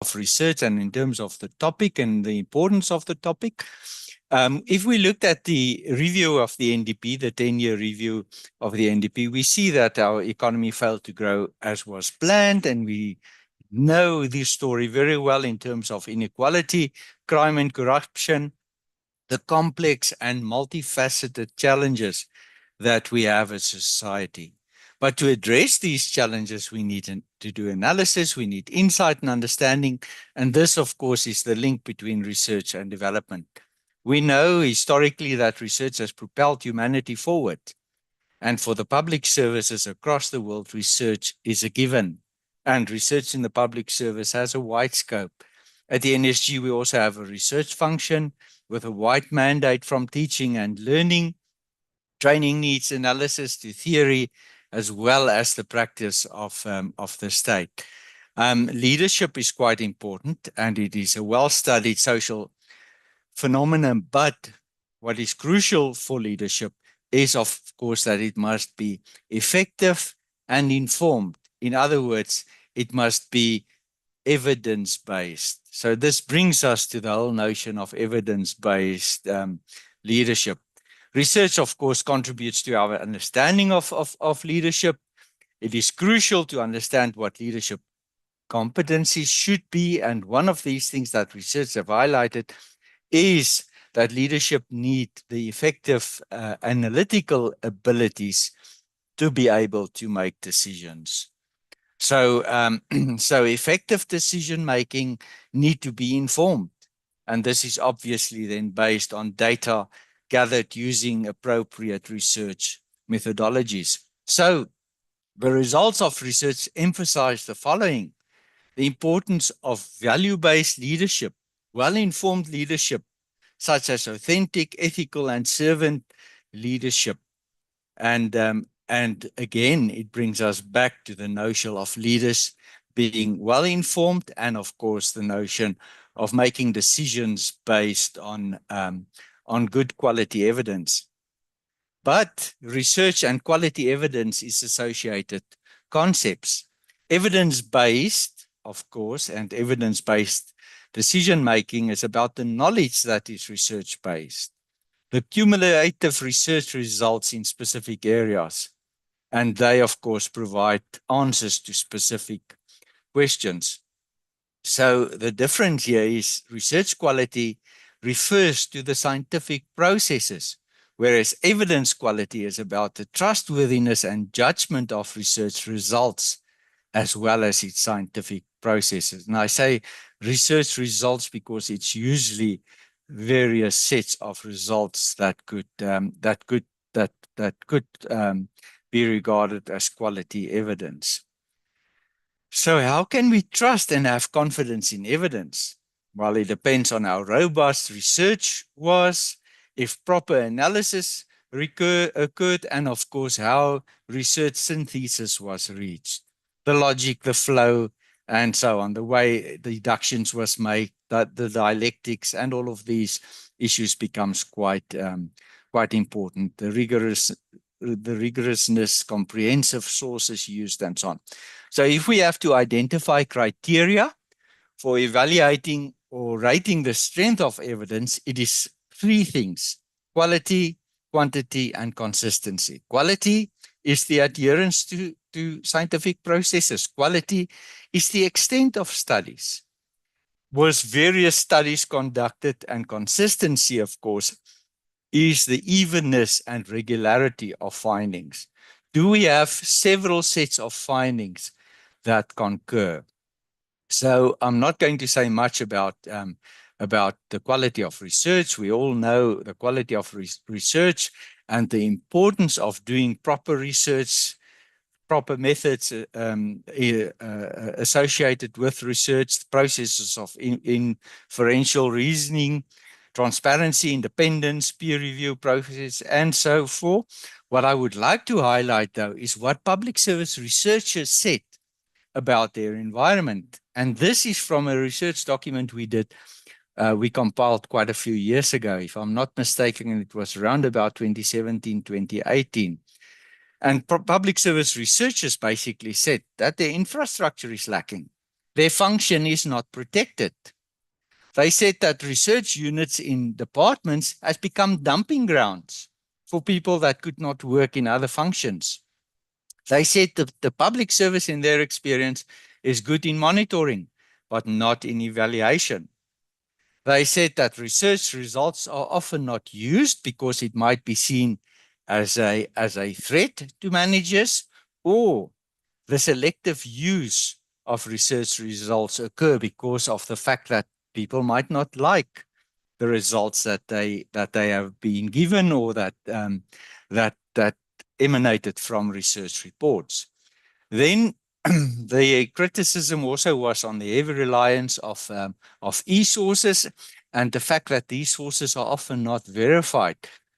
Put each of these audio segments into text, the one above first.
of research and in terms of the topic and the importance of the topic. If we looked at the review of the NDP, the 10-year review of the NDP, we see that our economy failed to grow as was planned, and we know this story very well in terms of inequality, crime and corruption, the complex and multifaceted challenges that we have as a society. But to address these challenges, we need to do analysis, we need insight and understanding, and this, of course, is the link between research and development. We know historically that research has propelled humanity forward, and for the public services across the world, research is a given, and research in the public service has a wide scope. At the NSG, we also have a research function with a wide mandate from teaching and learning, training needs analysis to theory, as well as the practice of the state. Leadership is quite important, and it is a well-studied social phenomenon, but what is crucial for leadership is, of course, that it must be effective and informed. In other words, it must be evidence-based. So this brings us to the whole notion of evidence-based leadership. Research, of course, contributes to our understanding of leadership. It is crucial to understand what leadership competencies should be, and one of these things that research have highlighted is that leadership need the effective analytical abilities to be able to make decisions. So, so effective decision-making need to be informed. And this is obviously then based on data gathered using appropriate research methodologies. So the results of research emphasize the following: the importance of value-based leadership, well-informed leadership, such as authentic, ethical, and servant leadership. And again, it brings us back to the notion of leaders being well-informed, and of course, the notion of making decisions based on good quality evidence. But research and quality evidence is associated concepts. Evidence-based, of course, and evidence-based decision-making is about the knowledge that is research-based. The cumulative research results in specific areas, and they, of course, provide answers to specific questions. So the difference here is research quality refers to the scientific processes, whereas evidence quality is about the trustworthiness and judgment of research results, as well as its scientific processes. And I say research results because it's usually various sets of results that could be regarded as quality evidence. So how can we trust and have confidence in evidence? Well, it depends on how robust research was, if proper analysis occurred, and of course, how research synthesis was reached. The logic, the flow, and so on, the way the deductions was made, the dialectics, and all of these issues becomes quite important. The rigorousness, comprehensive sources used, and so on. So if we have to identify criteria for evaluating or rating the strength of evidence, it is three things: quality, quantity, and consistency. Quality is the adherence to scientific processes. Quality is the extent of studies. Was various studies conducted? And consistency, of course, is the evenness and regularity of findings. Do we have several sets of findings that concur? So I'm not going to say much about the quality of research. We all know the quality of research and the importance of doing proper research, proper methods associated with research, processes of inferential reasoning, transparency, independence, peer review process, and so forth. What I would like to highlight, though, is what public service researchers said about their environment. And this is from a research document we compiled quite a few years ago. If I'm not mistaken, it was around about 2017, 2018. And public service researchers basically said that the infrastructure is lacking. their function is not protected. They said that research units in departments has become dumping grounds for people that could not work in other functions. They said that the public service, in their experience, is good in monitoring, but not in evaluation. They said that research results are often not used because it might be seen as a threat to managers, or the selective use of research results occur because of the fact that people might not like the results that they have been given, or that emanated from research reports. Then the criticism also was on the heavy reliance of e-sources, and the fact that these sources are often not verified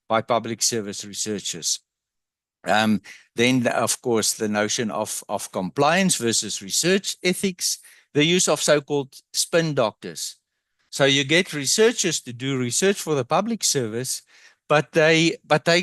by public service researchers. Then, of course, the notion of compliance versus research ethics, the use of so-called spin doctors. So you get researchers to do research for the public service, but they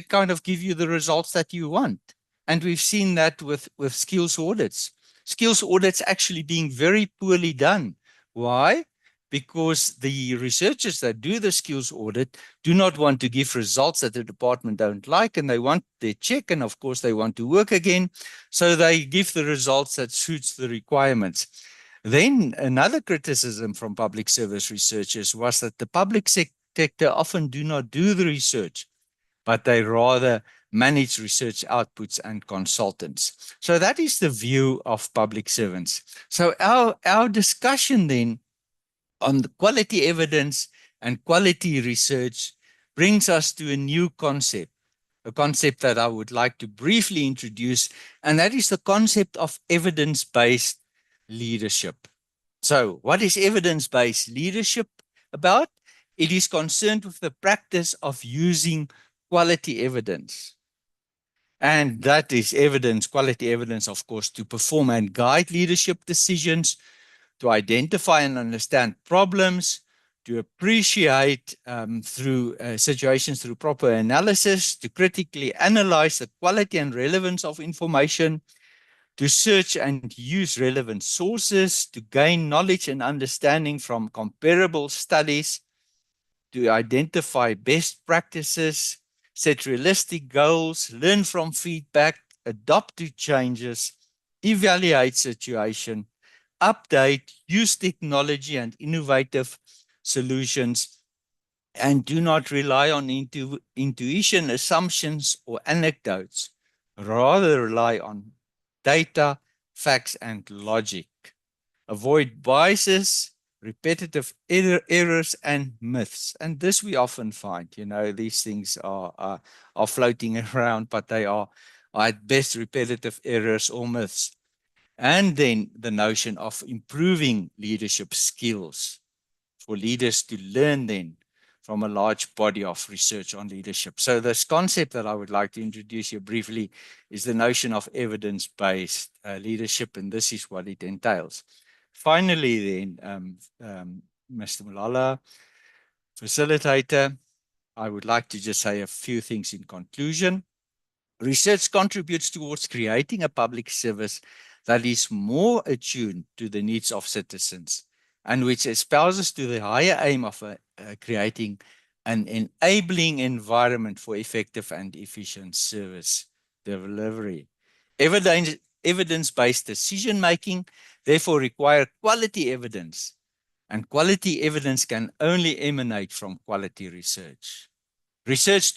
kind of give you the results that you want. And we've seen that with skills audits. Skills audits actually being very poorly done. Why? Because the researchers that do the skills audit do not want to give results that the department don't like, and they want their check, and of course they want to work again. So they give the results that suits the requirements. Then another criticism from public service researchers was that the public sector often do not do the research, but they rather manage research outputs and consultants. So that is the view of public servants. So our discussion then on the quality evidence and quality research brings us to a new concept, a concept that I would like to briefly introduce, and that is the concept of evidence-based leadership. So what is evidence-based leadership about? It is concerned with the practice of using quality evidence. And that is evidence, quality evidence, of course, to perform and guide leadership decisions, to identify and understand problems, to appreciate through situations through proper analysis, to critically analyze the quality and relevance of information, to search and use relevant sources, to gain knowledge and understanding from comparable studies, to identify best practices, set realistic goals, learn from feedback, adapt to changes, evaluate situation, update, use technology and innovative solutions, and do not rely on intuition, assumptions, or anecdotes. Rather rely on data, facts, and logic. Avoid biases, repetitive errors, and myths. And this we often find, these things are floating around, but they are at best repetitive errors or myths. And then the notion of improving leadership skills for leaders to learn then from a large body of research on leadership. So this concept that I would like to introduce here briefly is the notion of evidence-based leadership, and this is what it entails. Finally then, Mr. Malala, facilitator, I would like to just say a few things in conclusion. Research contributes towards creating a public service that is more attuned to the needs of citizens, and which espouses to the higher aim of creating an enabling environment for effective and efficient service delivery. Evidence-based decision-making therefore require quality evidence, and quality evidence can only emanate from quality research. Research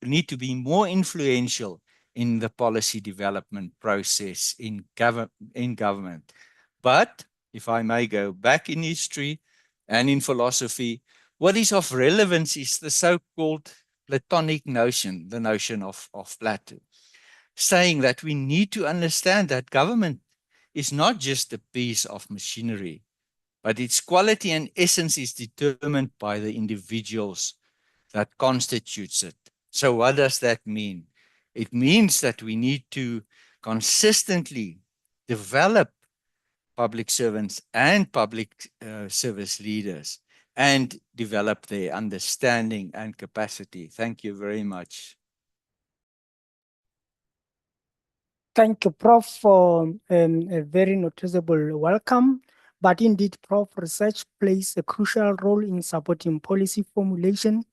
need to be more influential in the policy development process in government. But if I may go back in history and in philosophy, what is of relevance is the so-called Platonic notion, the notion of Plato, saying that we need to understand that government is not just a piece of machinery, but its quality and essence is determined by the individuals that constitutes it. So what does that mean? It means that we need to consistently develop public servants and public service leaders and develop their understanding and capacity. Thank you very much. Thank you, Prof, for a very noticeable welcome. But indeed, Prof, research plays a crucial role in supporting policy formulation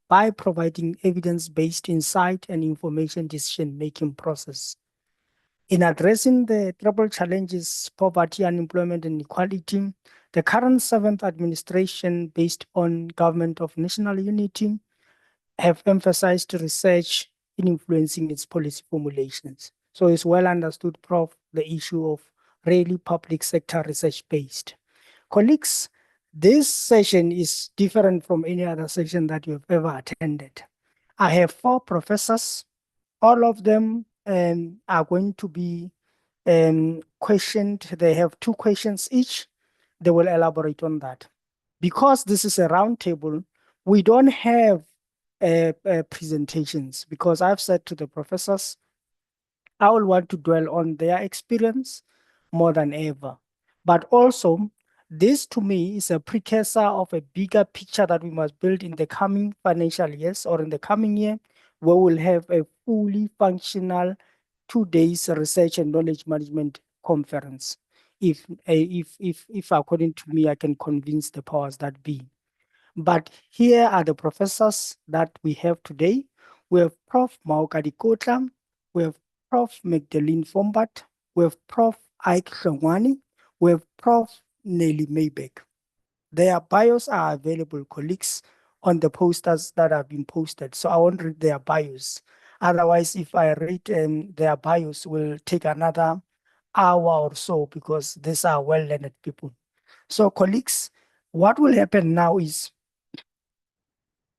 by providing evidence-based insight and information decision-making process. In addressing the triple challenges, poverty, unemployment, and equality, the current seventh administration, based on Government of National Unity, have emphasized research in influencing its policy formulations. So it's well understood, Prof, the issue of really public sector research-based. Colleagues, this session is different from any other session that you have ever attended. I have 4 professors. All of them are going to be questioned. They have 2 questions each. They will elaborate on that. Because this is a roundtable, we don't have presentations, because I've said to the professors, I will want to dwell on their experience more than ever. But also, this to me is a precursor of a bigger picture that we must build in the coming financial years or in the coming year, where we'll have a fully functional 2 days research and knowledge management conference. If according to me, I can convince the powers that be. But here are the professors that we have today. We have Prof. Maokadi Kotla, we have Prof. Magdalene Fombat, we have Prof. Ike Shangwani, we have Prof. Nelly Maybeck. Their bios are available, colleagues, on the posters that have been posted. So I won't read their bios. Otherwise, if I read their bios, will take another hour or so, because these are well-learned people. So colleagues, what will happen now is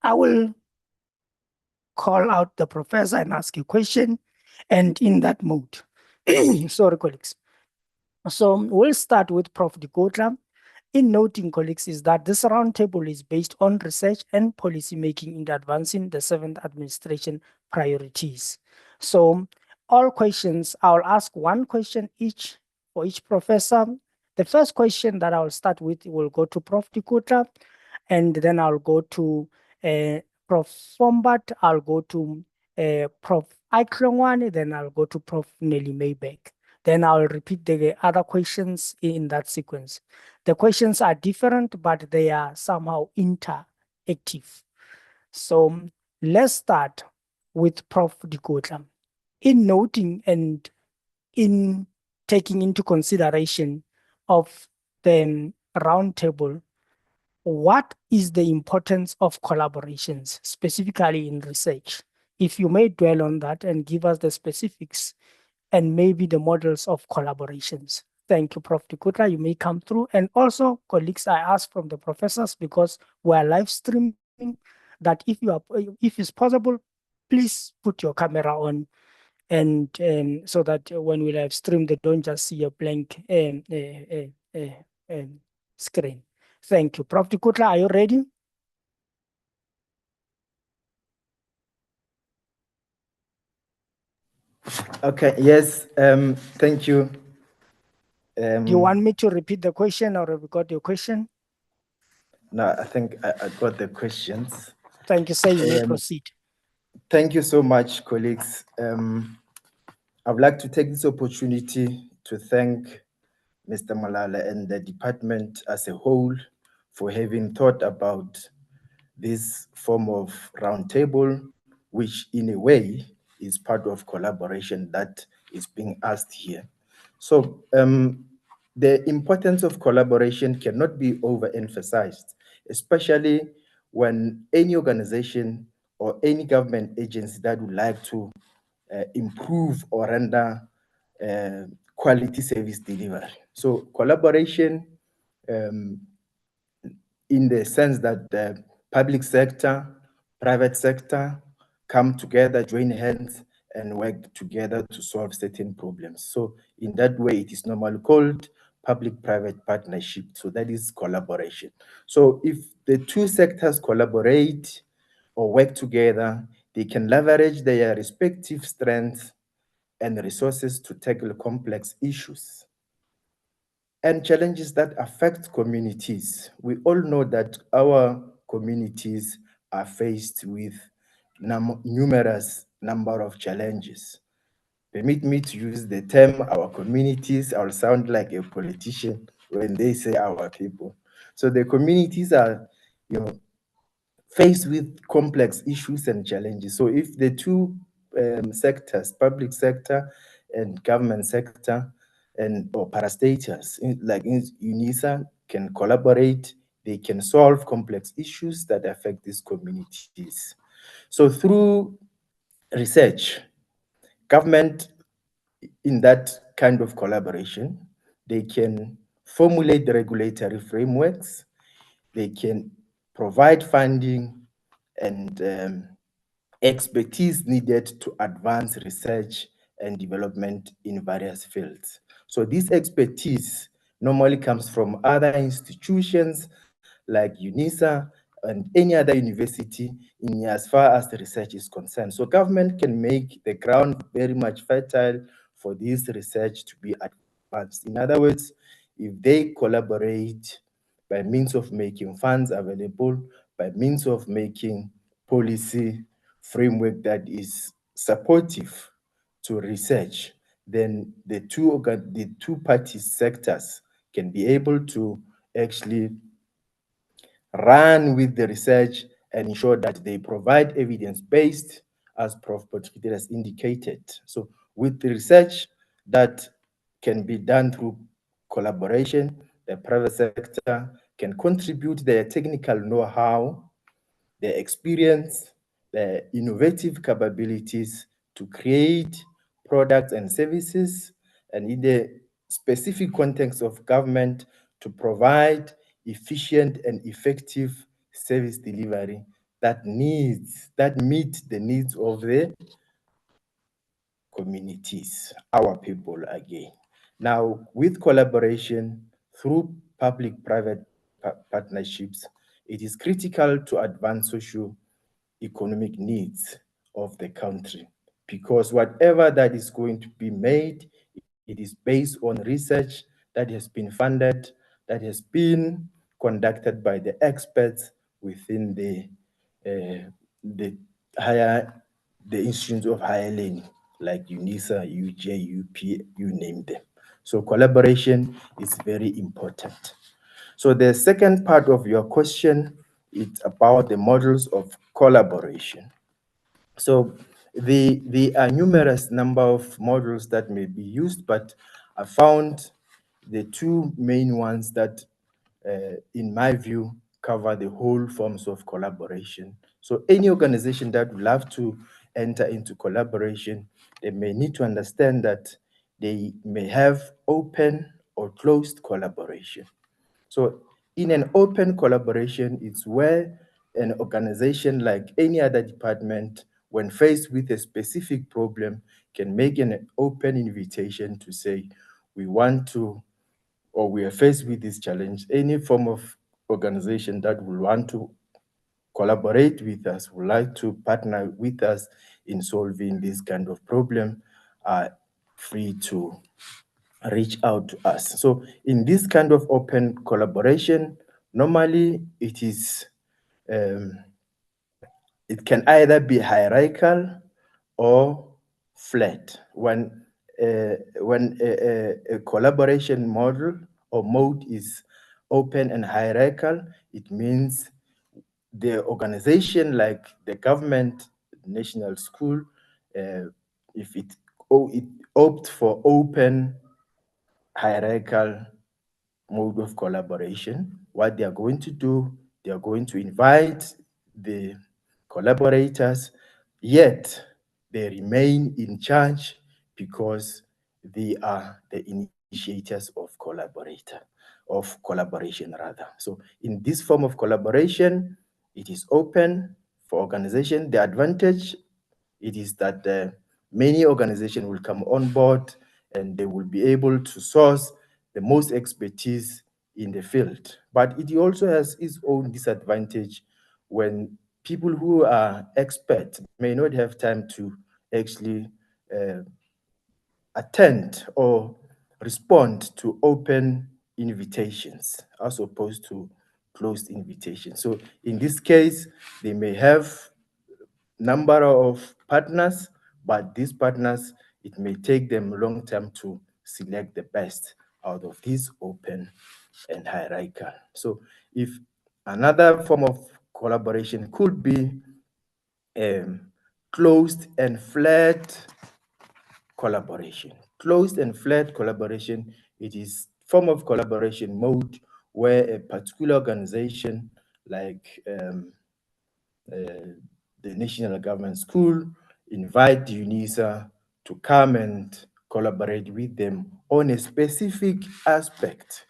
I will call out the professor and ask a question, and in that mode. Sorry, colleagues. So we'll start with Prof. Dikotla. In noting, colleagues, is that this roundtable is based on research and policy making in advancing the 7th administration priorities. So all questions, I'll ask one question each for each professor. The first question that I'll start with will go to Prof. Dikotla, and then I'll go to Prof. Fombat, I'll go to Prof. Aiklongwane, then I'll go to Prof. Nelly Maybeck. Then I'll repeat the other questions in that sequence. The questions are different, but they are somehow interactive. So let's start with Prof. Dikotla. In noting and in taking into consideration of the roundtable, what is the importance of collaborations, specifically in research? If you may dwell on that and give us the specifics and maybe the models of collaborations. Thank you, Prof. Dikotla. You may come through. And also, colleagues, I ask from the professors, because we are live streaming, that if it's possible, please put your camera on, and so that when we live stream, they don't just see a blank screen. Thank you. Prof. Dikotla, are you ready? Okay, yes, thank you. Do you want me to repeat the question, or have you got your question? No, I think I got the questions. Thank you, sir. You may proceed. Thank you so much, colleagues. I would like to take this opportunity to thank Mr. Malala and the department as a whole for having thought about this form of roundtable, which in a way is part of collaboration that is being asked here. So the importance of collaboration cannot be overemphasized, especially when any organization or any government agency that would like to improve or render quality service delivery. So collaboration in the sense that the public sector, private sector come together, join hands, and work together to solve certain problems. So in that way, it is normally called public-private partnership. So that is collaboration. So if the two sectors collaborate or work together, they can leverage their respective strengths and resources to tackle complex issues and challenges that affect communities. We all know that our communities are faced with numerous number of challenges. Permit me to use the term our communities. I'll sound like a politician when they say our people. So the communities are, faced with complex issues and challenges. So if the two sectors, public sector and government sector, or parastatals like in UNISA can collaborate, they can solve complex issues that affect these communities. So through research, government in that kind of collaboration, they can formulate the regulatory frameworks, they can provide funding and expertise needed to advance research and development in various fields. So this expertise normally comes from other institutions like UNISA and any other university in as far as the research is concerned. So government can make the ground very much fertile for this research to be advanced. In other words, if they collaborate by means of making funds available, by means of making policy framework that is supportive to research, then the two party sectors can be able to actually run with the research and ensure that they provide evidence-based, as Prof. Potgieter has indicated. So with the research that can be done through collaboration, the private sector can contribute their technical know-how, their experience, their innovative capabilities to create products and services, and in the specific context of government, to provide efficient and effective service delivery that meet the needs of the communities, our people again. Now, with collaboration through public-private partnerships, it is critical to advance socio-economic needs of the country, because whatever that is going to be made, it is based on research that has been funded, that has been conducted by the experts within the higher the institutions of higher learning like UNISA, UJ, UP, you name them. So collaboration is very important. So the second part of your question is about the models of collaboration. So the are numerous number of models that may be used, but I found the two main ones that, in my view, cover the whole forms of collaboration. So any organization that would love to enter into collaboration, they may need to understand that they may have open or closed collaboration. So in an open collaboration, it's where an organization like any other department, when faced with a specific problem, can make an open invitation to say, we want to, or we are faced with this challenge. Any form of organization that will want to collaborate with us, would like to partner with us in solving this kind of problem, are free to reach out to us. So in this kind of open collaboration, normally it is, it can either be hierarchical or flat. When a collaboration model or mode is open and hierarchical, it means the organization like the government, national school, if it opts for open hierarchical mode of collaboration, what they are going to do, they are going to invite the collaborators, yet they remain in charge because they are the initiators of collaboration rather. So in this form of collaboration, it is open for organization. The advantage it is that many organizations will come on board and they will be able to source the most expertise in the field. But it also has its own disadvantage when people who are experts may not have time to actually attend or respond to open invitations as opposed to closed invitations. So in this case, they may have number of partners, but these partners, it may take them a long time to select the best out of these open and hierarchical. So if another form of collaboration could be closed and flat collaboration. Closed and flat collaboration, it is form of collaboration mode where a particular organization like the National Government School invite UNISA to come and collaborate with them on a specific aspect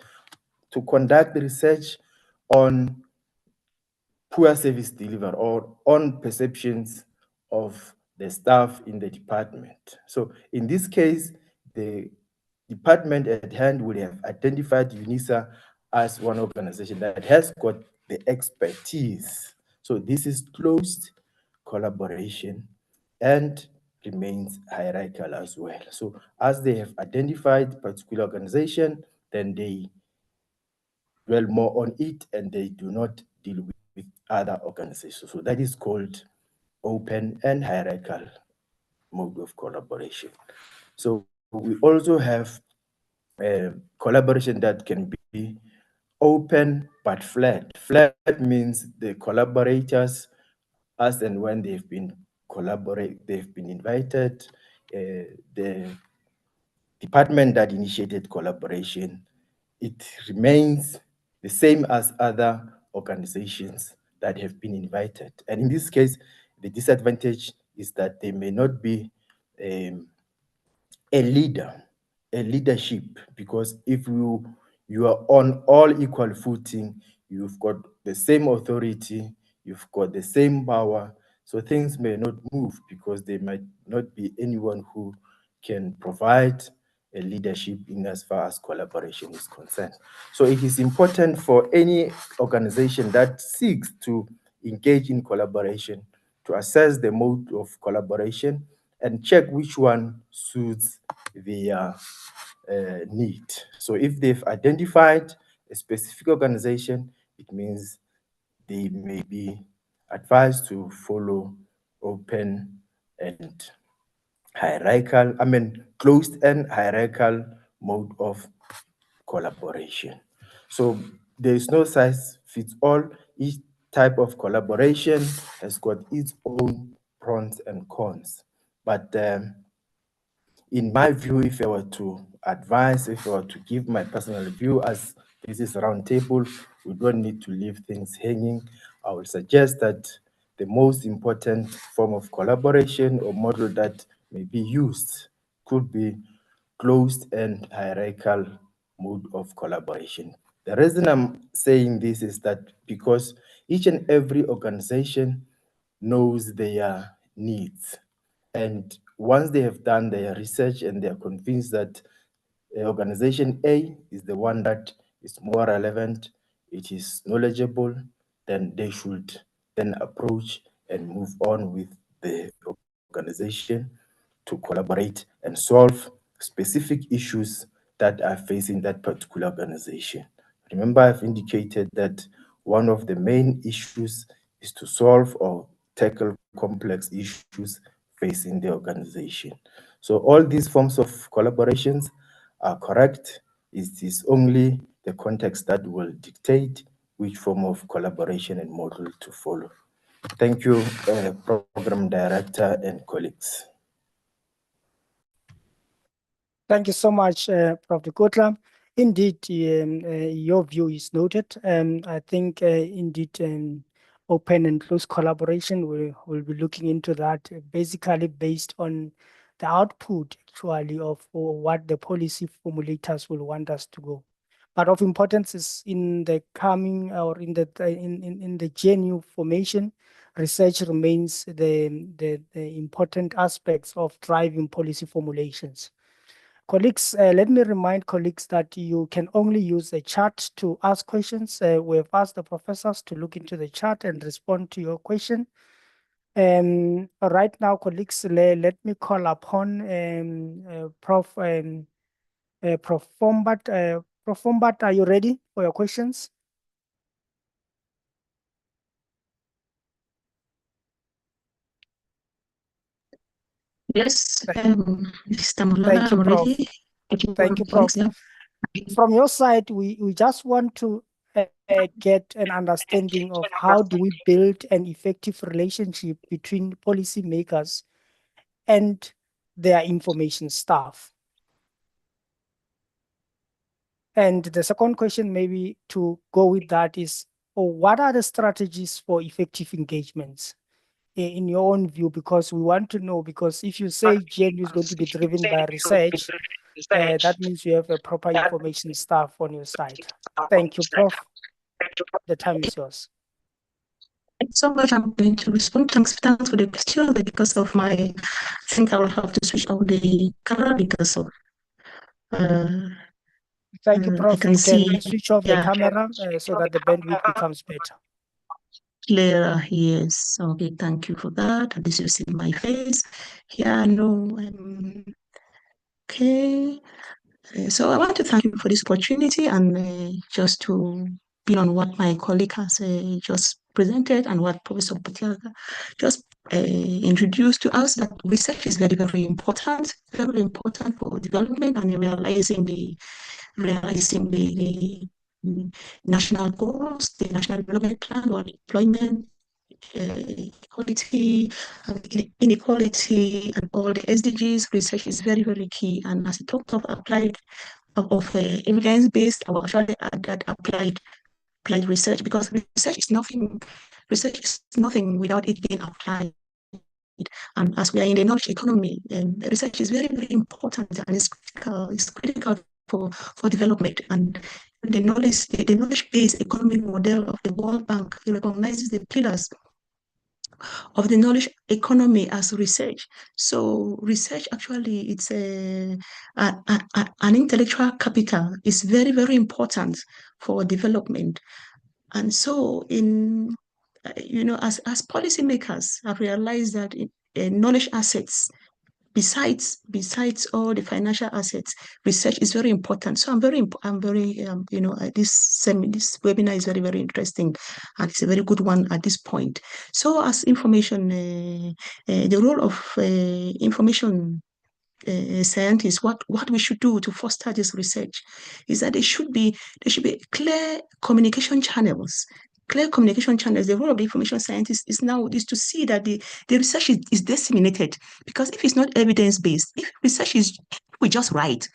to conduct research on poor service delivery or on perceptions of the staff in the department. So in this case, the department at hand would have identified UNISA as one organization that has got the expertise. So this is closed collaboration and remains hierarchical as well. So as they have identified particular organization, then they dwell more on it and they do not deal with other organizations. So that is called open and hierarchical mode of collaboration. So we also have collaboration that can be open but flat. Flat means the collaborators, as and when they've been invited, the department that initiated collaboration, it remains the same as other organizations that have been invited. And in this case, the disadvantage is that they may not be a leadership, because if you are on all equal footing, you've got the same authority, you've got the same power, so things may not move because there might not be anyone who can provide a leadership in as far as collaboration is concerned. So it is important for any organization that seeks to engage in collaboration to assess the mode of collaboration and check which one suits their need. So if they've identified a specific organization, it means they may be advised to follow open and closed and hierarchical mode of collaboration. So there is no size fits all. Each type of collaboration has got its own pros and cons. But in my view, if I were to advise, if I were to give my personal view, as this is a round table, we don't need to leave things hanging. I would suggest that the most important form of collaboration or model that may be used could be closed and hierarchical mode of collaboration. The reason I'm saying this is that because each and every organization knows their needs. And once they have done their research and they're convinced that organization A is the one that is more relevant, it is knowledgeable, then they should then approach and move on with the organization to collaborate and solve specific issues that are facing that particular organization. Remember, I've indicated that one of the main issues is to solve or tackle complex issues facing the organization. So all these forms of collaborations are correct. It is only the context that will dictate which form of collaboration and model to follow. Thank you, Program Director and colleagues. Thank you so much, Prof. Dikotla. Indeed, your view is noted. I think indeed open and close collaboration, we'll be looking into that basically based on the output actually of what the policy formulators will want us to go. But of importance is in the coming or in the GNU formation, research remains the important aspects of driving policy formulations. Colleagues, let me remind colleagues that you can only use the chat to ask questions. We have asked the professors to look into the chat and respond to your question. Right now, colleagues, let me call upon Prof. Prof. Fombat. Prof. Fombat, are you ready for your questions? Yes, Mr. Mulana, Thank you, I'm Prof. ready. Thank you, Prof. From your side, we just want to get an understanding of how do we build an effective relationship between policymakers and their information staff. And the second question, maybe to go with that, is what are the strategies for effective engagements in your own view? Because we want to know, because if you say GNU is going to be driven by research, that means you have a proper information staff on your side. Thank you, Prof. The time is yours. Thanks so much. I'm going to respond. Thanks for the question. Because of my, I think I will have to switch off the camera because of. Thank you, Prof. I can You see, can switch off the camera so that the bandwidth becomes better. Clearer, yes. Okay, thank you for that. At least you see my face. Yeah, no. Okay. So I want to thank you for this opportunity and just to build on what my colleague has just presented and what Professor Butiaga just introduced to us, that research is very, very important for development and realizing the national goals, the national development plan or employment, equality, inequality, and all the SDGs. Research is very, very key. And as I talked of applied evidence-based, I will actually add that applied research, because research is nothing without it being applied. And as we are in the knowledge economy, research is very, very important and it's critical for development. And the knowledge-based economic model of the World Bank recognizes the pillars of the knowledge economy as research. So research actually, it's an intellectual capital. It's very, very important for development. And so as policymakers have realized that knowledge assets, besides all the financial assets, research is very important. So this webinar is very, very interesting, and it's a very good one at this point. So as information, the role of information scientists, what we should do to foster this research is that there should be clear communication channels. The role of the information scientist is to see that the research is disseminated, because if it's not evidence-based, if research is, we just write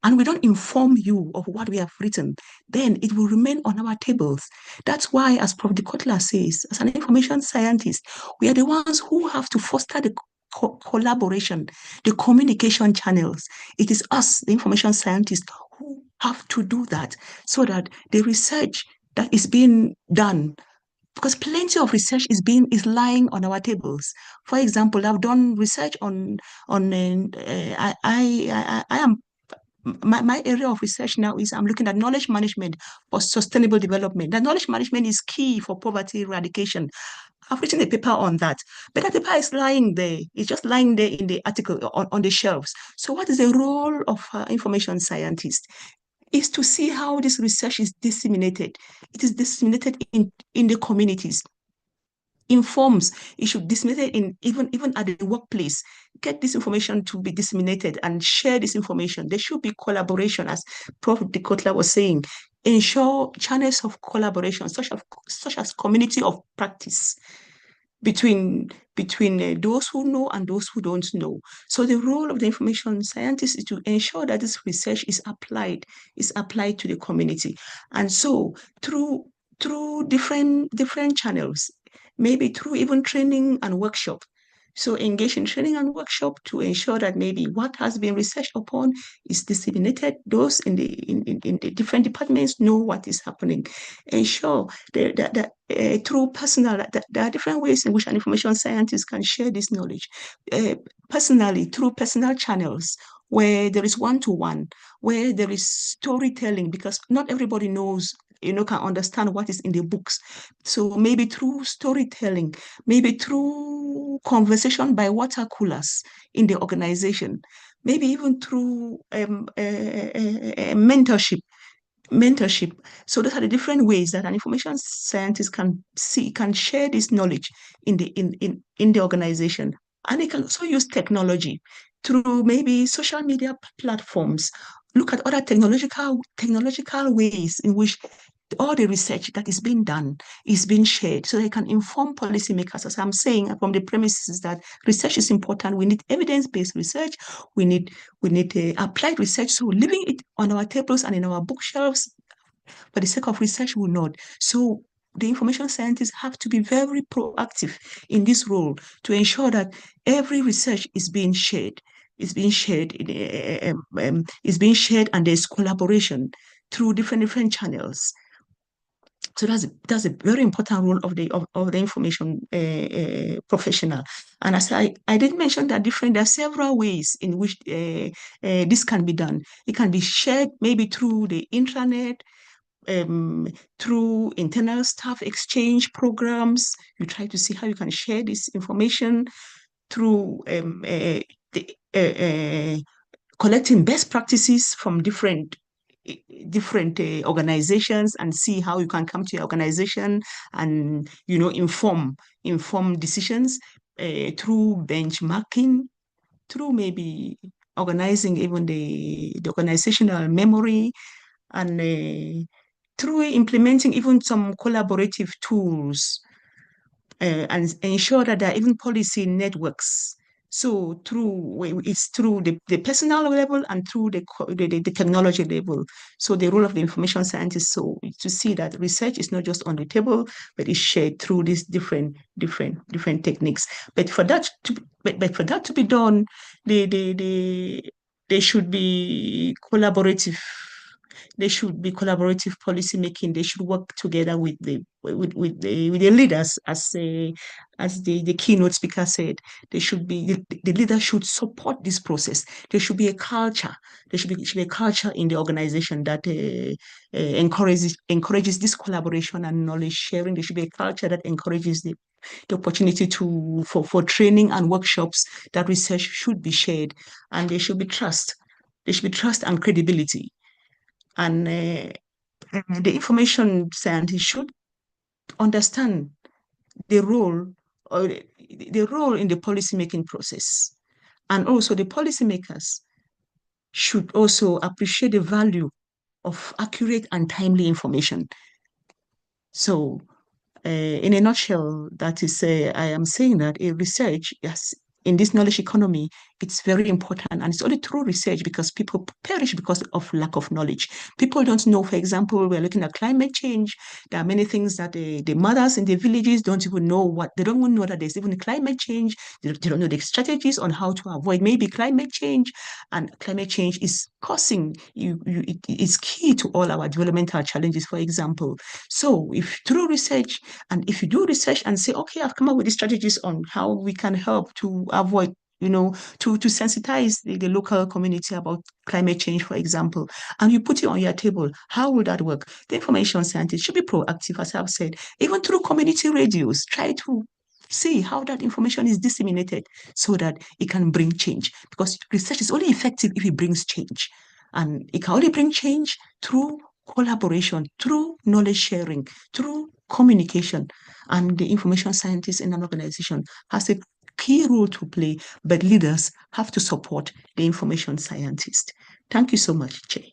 and we don't inform you of what we have written, then it will remain on our tables. That's why, as Prof. de Kotler says, as an information scientist, we are the ones who have to foster the collaboration, the communication channels. It is us, the information scientists, who have to do that, so that the research that is being done, because plenty of research is lying on our tables. For example, I've done research on my area of research now is I'm looking at knowledge management for sustainable development. That knowledge management is key for poverty eradication. I've written a paper on that, but that paper is lying there. It's just lying there in the article on the shelves. So what is the role of information scientists? Is to see how this research is disseminated. It is disseminated in the communities. Informs, it should disseminate in even at the workplace. Get this information to be disseminated and share this information. There should be collaboration, as Prof. de Kotler was saying. Ensure channels of collaboration, such as community of practice between those who know and those who don't know. So the role of the information scientist is to ensure that this research is applied to the community. And so through different channels, maybe through even training and workshop. So engage in training and workshop to ensure that maybe what has been researched upon is disseminated. Those in the different departments know what is happening. Ensure that through personal, there are different ways in which an information scientist can share this knowledge. Personally, through personal channels, where there is one-to-one, where there is storytelling, because not everybody knows, can understand what is in the books. So maybe through storytelling, maybe through conversation by water coolers in the organization, maybe even through mentorship. So those are the different ways that an information scientist can share this knowledge in the organization. And they can also use technology through maybe social media platforms, look at other technological ways in which all the research that is being done is being shared so they can inform policymakers. As I'm saying, from the premises that research is important, we need evidence-based research, we need applied research. So leaving it on our tables and in our bookshelves for the sake of research will not. So the information scientists have to be very proactive in this role to ensure that every research is being shared. Is being shared, and there's collaboration through different channels. So that's a very important role of the information professional. And as I did mention that there are several ways in which this can be done. It can be shared maybe through the intranet, through internal staff exchange programs. You try to see how you can share this information through collecting best practices from different organizations and see how you can come to your organization and inform decisions through benchmarking, through maybe organizing even the organizational memory, and through implementing even some collaborative tools and ensure that there are even policy networks. So it's through the personal level and through the technology level. So the role of the information scientist, so to see that research is not just on the table, but is shared through these different techniques. But for that to be done, they should be collaborative. There should be collaborative policy making. They should work together with the leaders, as the keynote speaker said. The leaders should support this process. There should be a culture. There should be a culture in the organization that encourages this collaboration and knowledge sharing. There should be a culture that encourages the opportunity for training and workshops, that research should be shared, and there should be trust. There should be trust and credibility. And the information scientist should understand the role in the policymaking process. And also the policymakers should also appreciate the value of accurate and timely information. So in a nutshell, that is, I am saying that a research, yes, in this knowledge economy, it's very important, and it's only through research, because people perish because of lack of knowledge. People don't know, for example, we're looking at climate change. There are many things that the mothers in the villages don't even know they don't even know that there's even climate change. They don't know the strategies on how to avoid maybe climate change, and climate change is causing, it is key to all our developmental challenges, for example. So if through research, and if you do research and say, okay, I've come up with these strategies on how we can help to avoid, to sensitize the local community about climate change, for example, and you put it on your table, how will that work? The information scientist should be proactive, as I've said, even through community radios, try to see how that information is disseminated so that it can bring change, because research is only effective if it brings change, and it can only bring change through collaboration, through knowledge sharing, through communication. And the information scientist in an organization has a key role to play, but leaders have to support the information scientist. Thank you so much, Chair.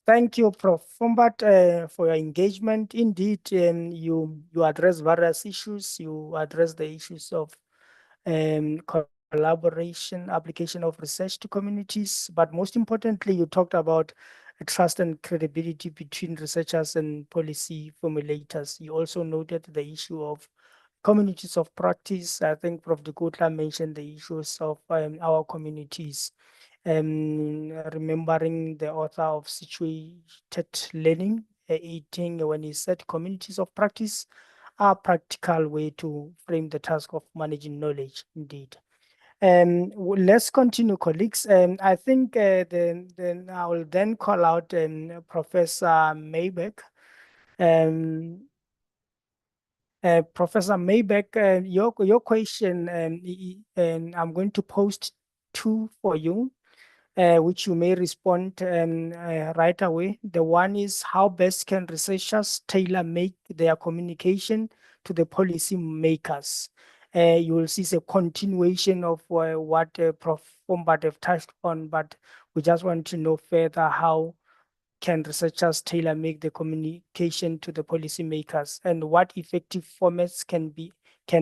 Thank you, Prof. Fumbat, for your engagement. Indeed, you address various issues. You address the issues of collaboration, application of research to communities, but most importantly, you talked about trust and credibility between researchers and policy formulators. You also noted the issue of communities of practice. I think Prof. Dukutla mentioned the issues of our communities. Remembering the author of Situated Learning, eating, when he said communities of practice are a practical way to frame the task of managing knowledge, indeed. Let's continue, colleagues. I think then I will then call out Professor Maybeck. Professor Maybeck, your question, and I'm going to post two for you, which you may respond right away. The one is, how best can researchers tailor make their communication to the policy makers? You will see a continuation of what Prof. Bombard have touched on, but we just want to know further how can researchers tailor make the communication to the policymakers, and what effective formats can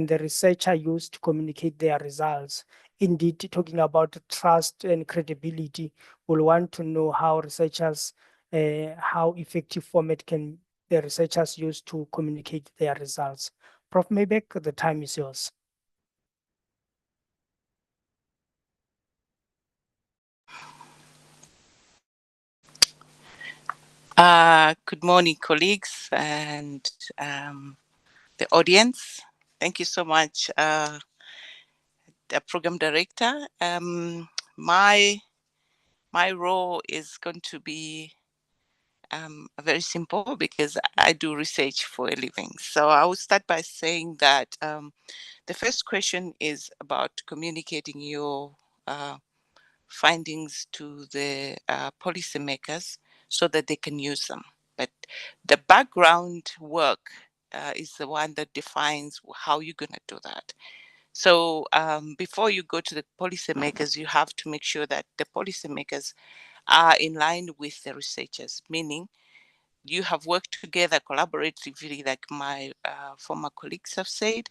the researcher use to communicate their results. Indeed, talking about trust and credibility, we'll want to know how how effective format can the researchers use to communicate their results. Prof. Maybeck, the time is yours. Good morning, colleagues and the audience. Thank you so much, the program director. My role is going to be very simple because I do research for a living. So I will start by saying that the first question is about communicating your findings to the policymakers so that they can use them. But the background work is the one that defines how you're going to do that. So before you go to the policymakers, you have to make sure that the policymakers are in line with the researchers, meaning you have worked together collaboratively, like my former colleagues have said,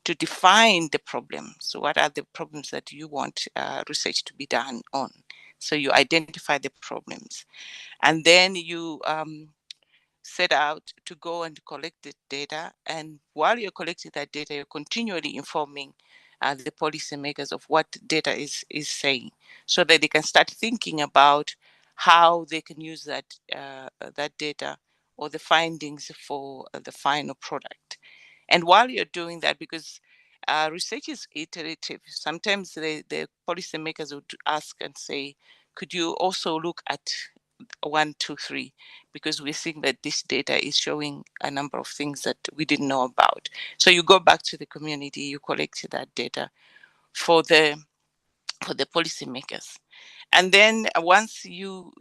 to define the problems. So what are the problems that you want research to be done on? So you identify the problems, and then you set out to go and collect the data. And while you're collecting that data, you're continually informing the policymakers of what data is saying, so that they can start thinking about how they can use that data or the findings for the final product. And while you're doing that, because research is iterative, sometimes the policymakers would ask and say, could you also look at 1, 2, 3, because we're seeing that this data is showing a number of things that we didn't know about. So you go back to the community, you collect that data for the policymakers. And then once you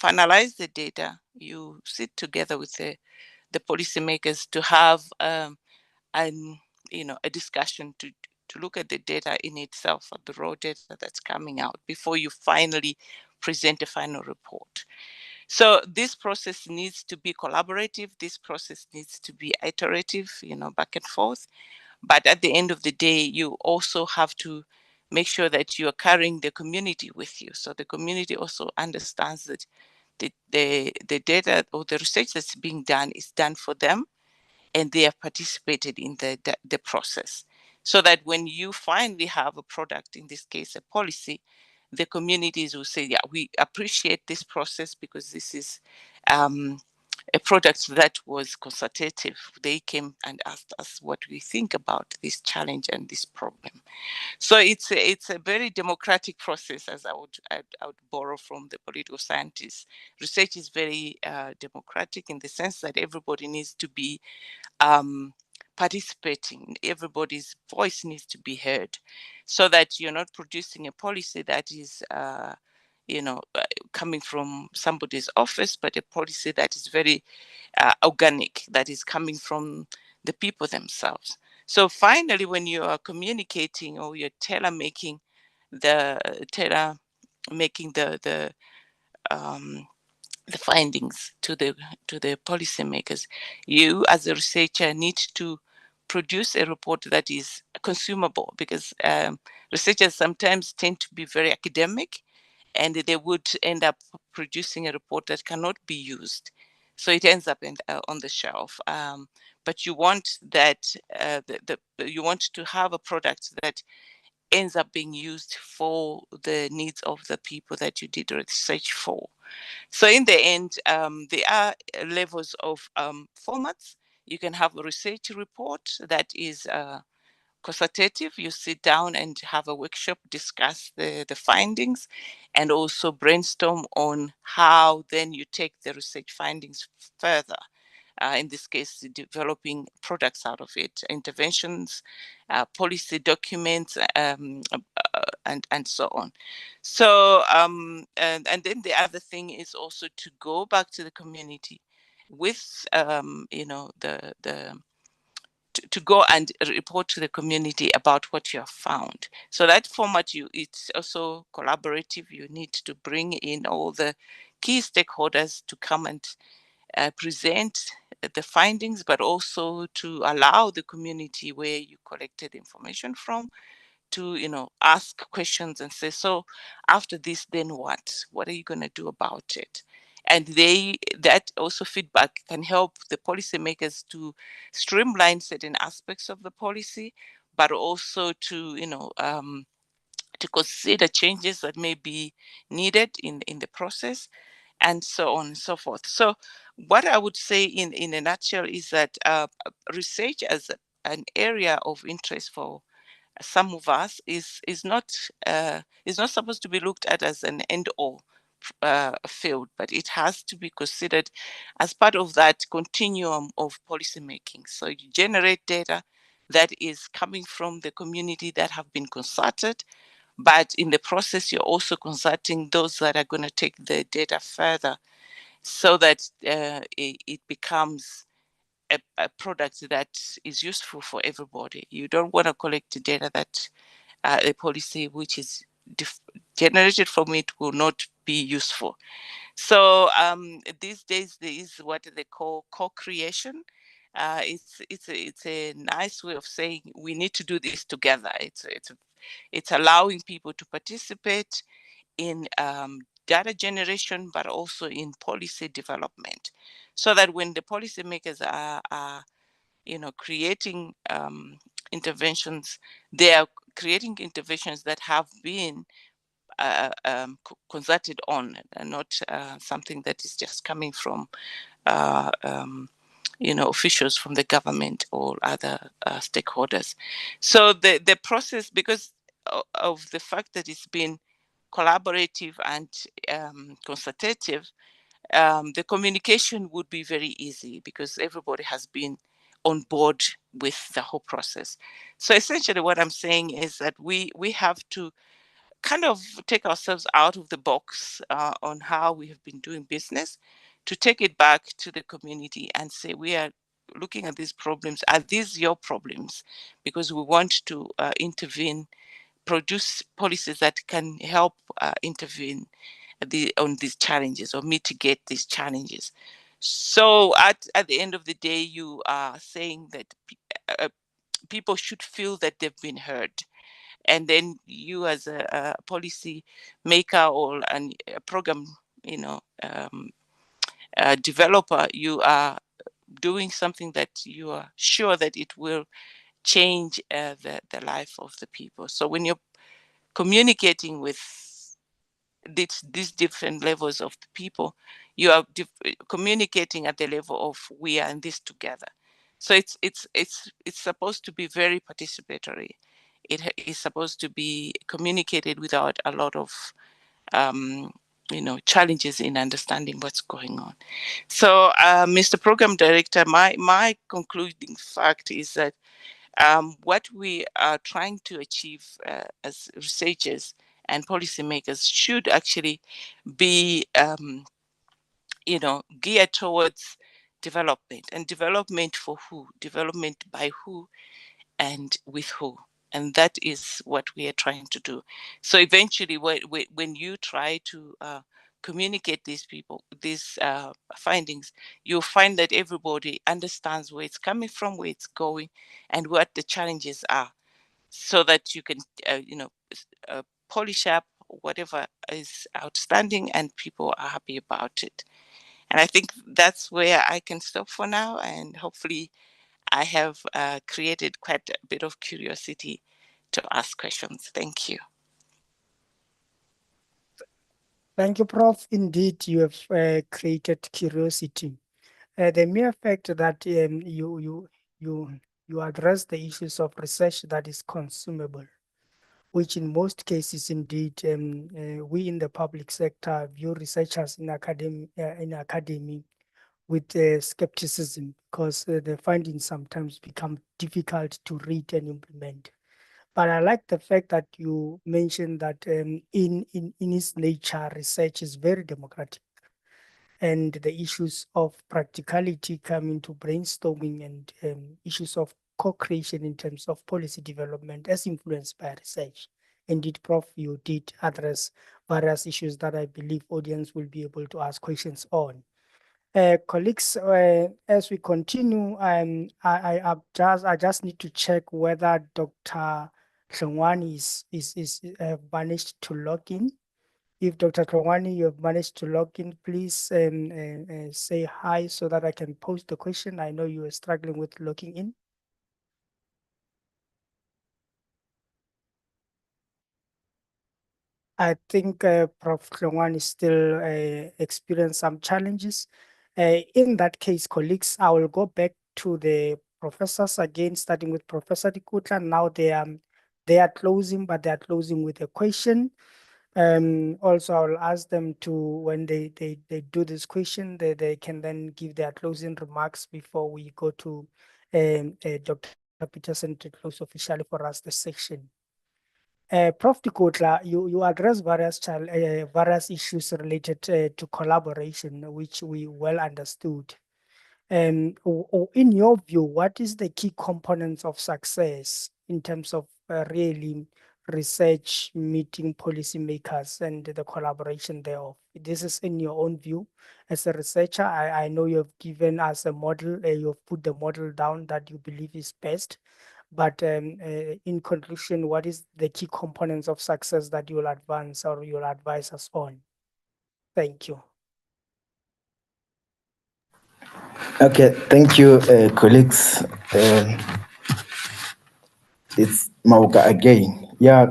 finalize the data, you sit together with the policymakers to have a discussion to look at the data in itself, at the raw data that's coming out, before you finally present a final report. So this process needs to be collaborative. This process needs to be iterative, back and forth. But at the end of the day, you also have to make sure that you are carrying the community with you. So the community also understands that the data or the research that's being done is done for them, and they have participated in the process. So that when you finally have a product, in this case, a policy, the communities will say, yeah, we appreciate this process because this is a product that was consultative. They came and asked us what we think about this challenge and this problem. So it's a very democratic process, as I would borrow from the political scientists. Research is very democratic in the sense that everybody needs to be participating. Everybody's voice needs to be heard, so that you're not producing a policy that is coming from somebody's office, but a policy that is very organic, that is coming from the people themselves. So finally, when you are communicating or you're tailor-making the findings to the policymakers, you as a researcher need to produce a report that is consumable, because researchers sometimes tend to be very academic, and they would end up producing a report that cannot be used. So it ends up on the shelf. But you want that you want to have a product that ends up being used for the needs of the people that you did research for. So in the end, there are levels of formats. You can have a research report that is consultative. You sit down and have a workshop, discuss the findings, and also brainstorm on how then you take the research findings further. In this case, developing products out of it, interventions, policy documents, and so on. So, and then the other thing is also to go back to the community with, to go and report to the community about what you have found. So that format, it's also collaborative. You need to bring in all the key stakeholders to come and present the findings, but also to allow the community where you collected information from to, ask questions and say, so after this, then what? What are you going to do about it? And that also feedback can help the policymakers to streamline certain aspects of the policy, but also to, to consider changes that may be needed in the process, and so on and so forth. So what I would say in a nutshell is that research as an area of interest for some of us is not supposed to be looked at as an end all field, but it has to be considered as part of that continuum of policymaking. So you generate data that is coming from the community that have been consulted, but in the process you're also consulting those that are going to take the data further, so that it becomes a product that is useful for everybody. You don't want to collect the data that a policy which is generated from it will not be useful. So these days there is what they call co-creation. It's a nice way of saying we need to do this together. It's allowing people to participate in data generation, but also in policy development, so that when the policymakers are creating interventions, they are creating interventions that have been consulted on, and not something that is just coming from officials from the government or other stakeholders. So the process, because of the fact that it's been collaborative and consultative, the communication would be very easy because everybody has been on board with the whole process. So essentially what I'm saying is that we have to kind of take ourselves out of the box on how we have been doing business, to take it back to the community and say, we are looking at these problems. Are these your problems? Because we want to intervene, produce policies that can help intervene on these challenges or mitigate these challenges. So at the end of the day, you are saying that people should feel that they've been heard. And then you as a policy maker or a program, developer, you are doing something that you are sure that it will change the life of the people. So when you're communicating with these different levels of the people, you are communicating at the level of we are in this together. So it's supposed to be very participatory. It is supposed to be communicated without a lot of challenges in understanding what's going on. So Mr. Program Director, my concluding fact is that what we are trying to achieve as researchers and policymakers should actually be geared towards development, and development for who, development by who, and with who. And that is what we are trying to do. So eventually when you try to communicate these findings, you'll find that everybody understands where it's coming from, where it's going, and what the challenges are, so that you can polish up whatever is outstanding and people are happy about it. And I think that's where I can stop for now, and hopefully I have created quite a bit of curiosity to ask questions. Thank you. Thank you, Prof. Indeed, you have created curiosity. The mere fact that you address the issues of research that is consumable, which in most cases, indeed, we in the public sector view researchers in academy with skepticism, because the findings sometimes become difficult to read and implement. But I like the fact that you mentioned that in its nature, research is very democratic, and the issues of practicality come into brainstorming, and issues of co-creation in terms of policy development as influenced by research. Indeed, Prof, you did address various issues that I believe audience will be able to ask questions on. Colleagues, as we continue, I just need to check whether Dr. Hlongwane is managed to log in. If Dr. Hlongwane, you have managed to log in, please say hi so that I can post the question. I know you are struggling with logging in. I think Prof. Hlongwane is still experiencing some challenges. In that case, colleagues, I will go back to the professors again, starting with Professor Dikutla. Now they are closing, but they are closing with a question. Also, I will ask them to, when they do this question, they can then give their closing remarks before we go to Dr. Peterson to close officially for us the section. Prof. Dikutla, you address various issues related to collaboration, which we well understood. In your view, what is the key components of success in terms of really research meeting policymakers and the collaboration thereof? This is in your own view as a researcher. I know you have given us a model, you have put the model down that you believe is best. But in conclusion, what is the key components of success that you will advance or you'll advise us on? Thank you. Okay, thank you, colleagues. It's Mauka again. Yeah,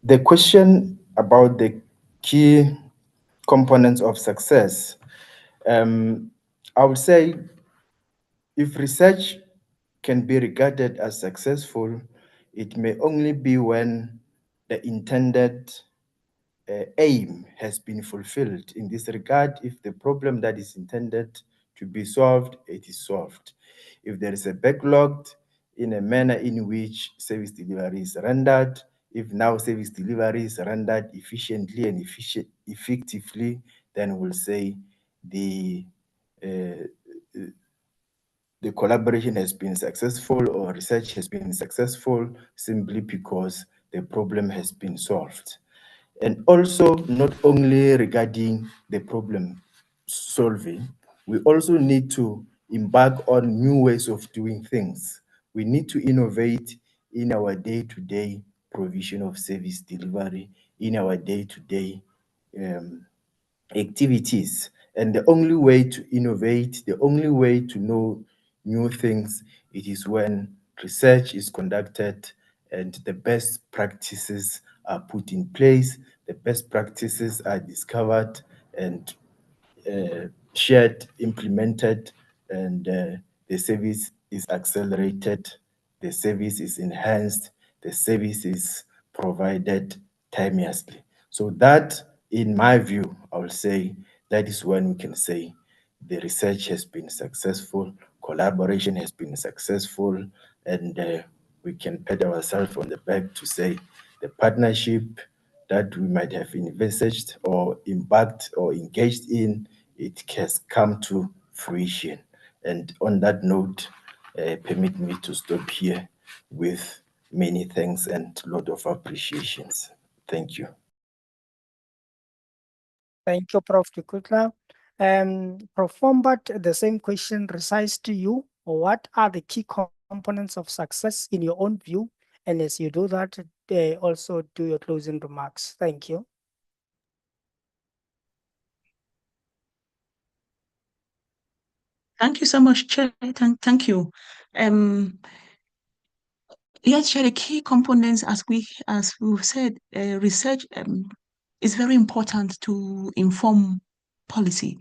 the question about the key components of success, I would say if research can be regarded as successful, it may only be when the intended aim has been fulfilled. In this regard, if the problem that is intended to be solved, it is solved. If there is a backlog in a manner in which service delivery is rendered, if now service delivery is rendered efficiently and effectively, then we'll say the collaboration has been successful or research has been successful simply because the problem has been solved. And also, not only regarding the problem solving, we also need to embark on new ways of doing things. We need to innovate in our day-to-day provision of service delivery, in our day-to-day activities. And the only way to innovate, the only way to know new things, it is when research is conducted and the best practices are put in place, the best practices are discovered and shared, implemented, and the service is accelerated, the service is enhanced, the service is provided timeously. So that, in my view, I will say that is when we can say the research has been successful, collaboration has been successful, and we can pat ourselves on the back to say the partnership that we might have envisaged or embarked or engaged in, it has come to fruition. And on that note, permit me to stop here with many thanks and a lot of appreciations. Thank you. Thank you, Prof. Dikutla. Prof. Fombat, the same question resides to you. What are the key components of success in your own view? And as you do that, also do your closing remarks. Thank you. Thank you so much, Chair. Thank you. Yes, Chair, the key components, as we've said, research is very important to inform policy.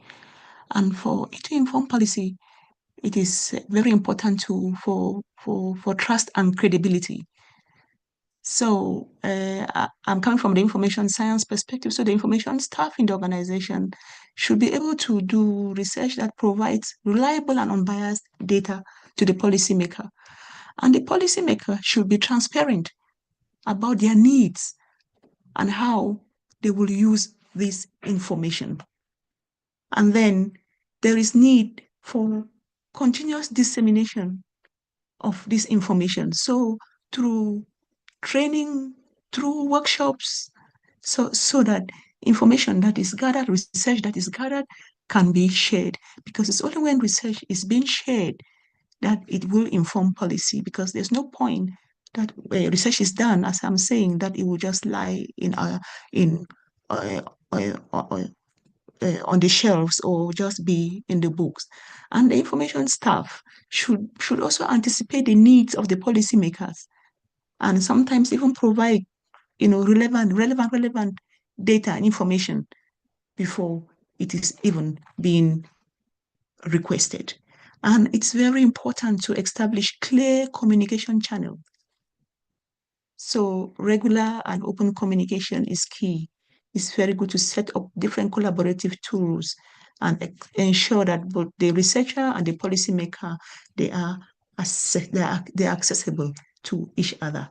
And for it to inform policy, it is very important for trust and credibility. So I'm coming from the information science perspective. So the information staff in the organization should be able to do research that provides reliable and unbiased data to the policymaker. And the policymaker should be transparent about their needs and how they will use this information. And then there is need for continuous dissemination of this information. So through training, through workshops, so that information that is gathered, research that is gathered can be shared. Because it's only when research is being shared that it will inform policy, because there's no point that research is done, as I'm saying, that it will just lie in uh, uh, uh, on the shelves or just be in the books. And the information staff should also anticipate the needs of the policymakers and sometimes even provide, relevant data and information before it is even being requested. And it's very important to establish clear communication channels. So regular and open communication is key. It's very good to set up different collaborative tools and ensure that both the researcher and the policymaker, they are accessible to each other.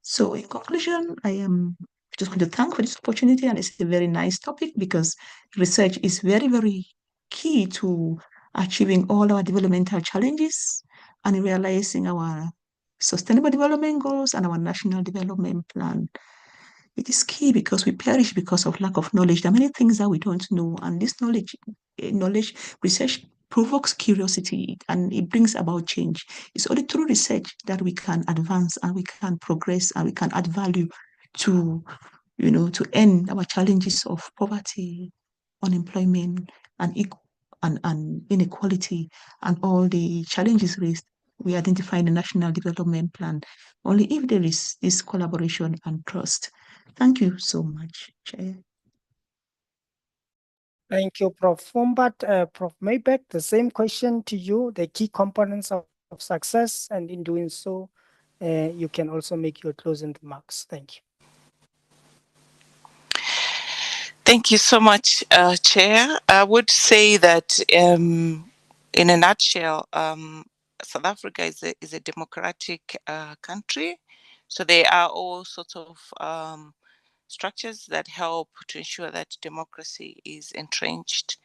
So in conclusion, I am just want to thank for this opportunity, and it's a very nice topic because research is very, very key to achieving all our developmental challenges and realizing our sustainable development goals and our national development plan. It is key because we perish because of lack of knowledge. There are many things that we don't know, and this knowledge research provokes curiosity and it brings about change. It's only through research that we can advance and we can progress and we can add value to, to end our challenges of poverty, unemployment, and inequality, and all the challenges raised. We identify in the National Development Plan only if there is this collaboration and trust. Thank you so much, Chair. Thank you, Prof. Fumbat. Prof. Maybeck, the same question to you, the key components of success, and in doing so, you can also make your closing remarks. Thank you. Thank you so much, Chair. I would say that in a nutshell, South Africa is a democratic country. So there are all sorts of structures that help to ensure that democracy is entrenched.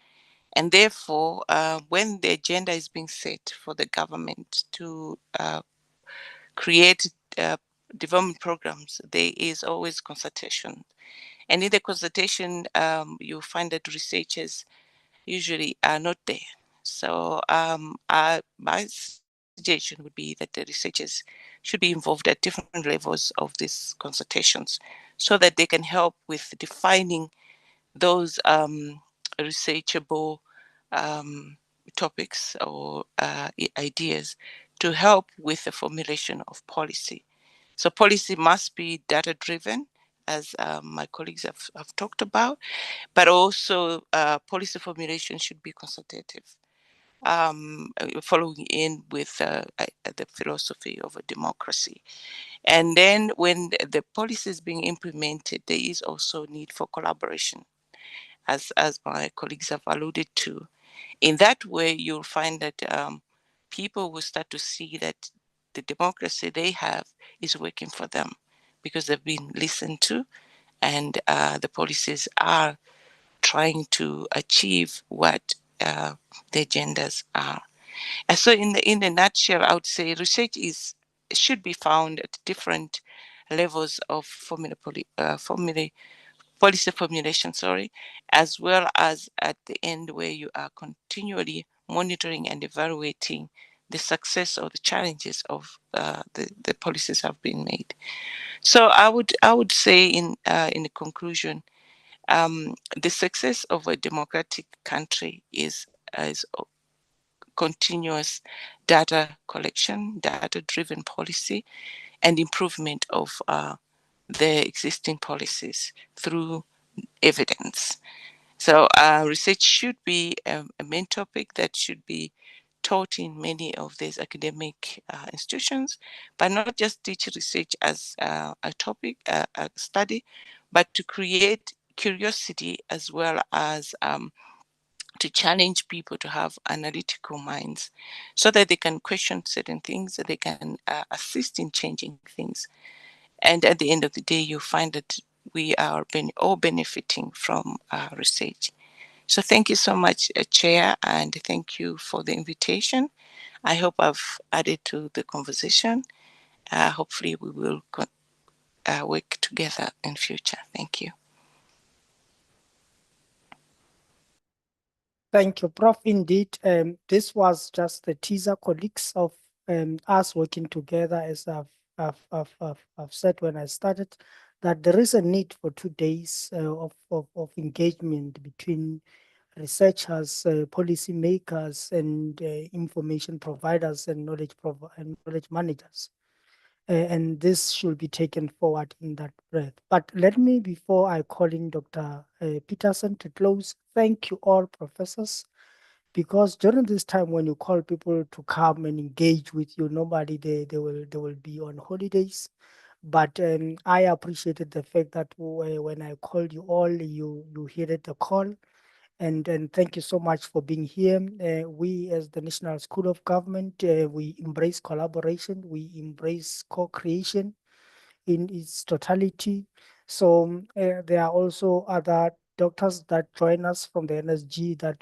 And therefore, when the agenda is being set for the government to create development programs, there is always consultation. And in the consultation, you find that researchers usually are not there. So my suggestion would be that the researchers should be involved at different levels of these consultations so that they can help with defining those researchable topics or ideas to help with the formulation of policy. So policy must be data-driven, as my colleagues have talked about, but also policy formulation should be consultative, following in with the philosophy of a democracy. And then when the policy is being implemented, there is also need for collaboration, as my colleagues have alluded to. In that way, you'll find that people will start to see that the democracy they have is working for them because they've been listened to, and the policies are trying to achieve what the agendas are. And so in a nutshell, I would say research should be found at different levels of policy formulation, as well as at the end where you are continually monitoring and evaluating the success or the challenges of the policies have been made. So I would say in the conclusion, the success of a democratic country is continuous data collection, data-driven policy, and improvement of the existing policies through evidence. So research should be a main topic that should be taught in many of these academic institutions, but not just teach research as a topic, a study, but to create curiosity as well as to challenge people to have analytical minds so that they can question certain things, that they can assist in changing things. And at the end of the day, you find that we are all benefiting from research. So thank you so much, Chair, and thank you for the invitation. I hope I've added to the conversation. Hopefully we will work together in future. Thank you. Thank you, Prof. Indeed, this was just the teaser, colleagues, of us working together. As I've said when I started, that there is a need for 2 days of engagement between researchers, policy makers, and information providers and knowledge managers. And this should be taken forward in that breath. But let me, before I call in Dr. Peterson to close, thank you all professors, because during this time when you call people to come and engage with you, normally they will be on holidays. But I appreciated the fact that when I called you all, you heeded the call. And thank you so much for being here. We, as the National School of Government, we embrace collaboration, we embrace co-creation in its totality. So there are also other doctors that join us from the NSG that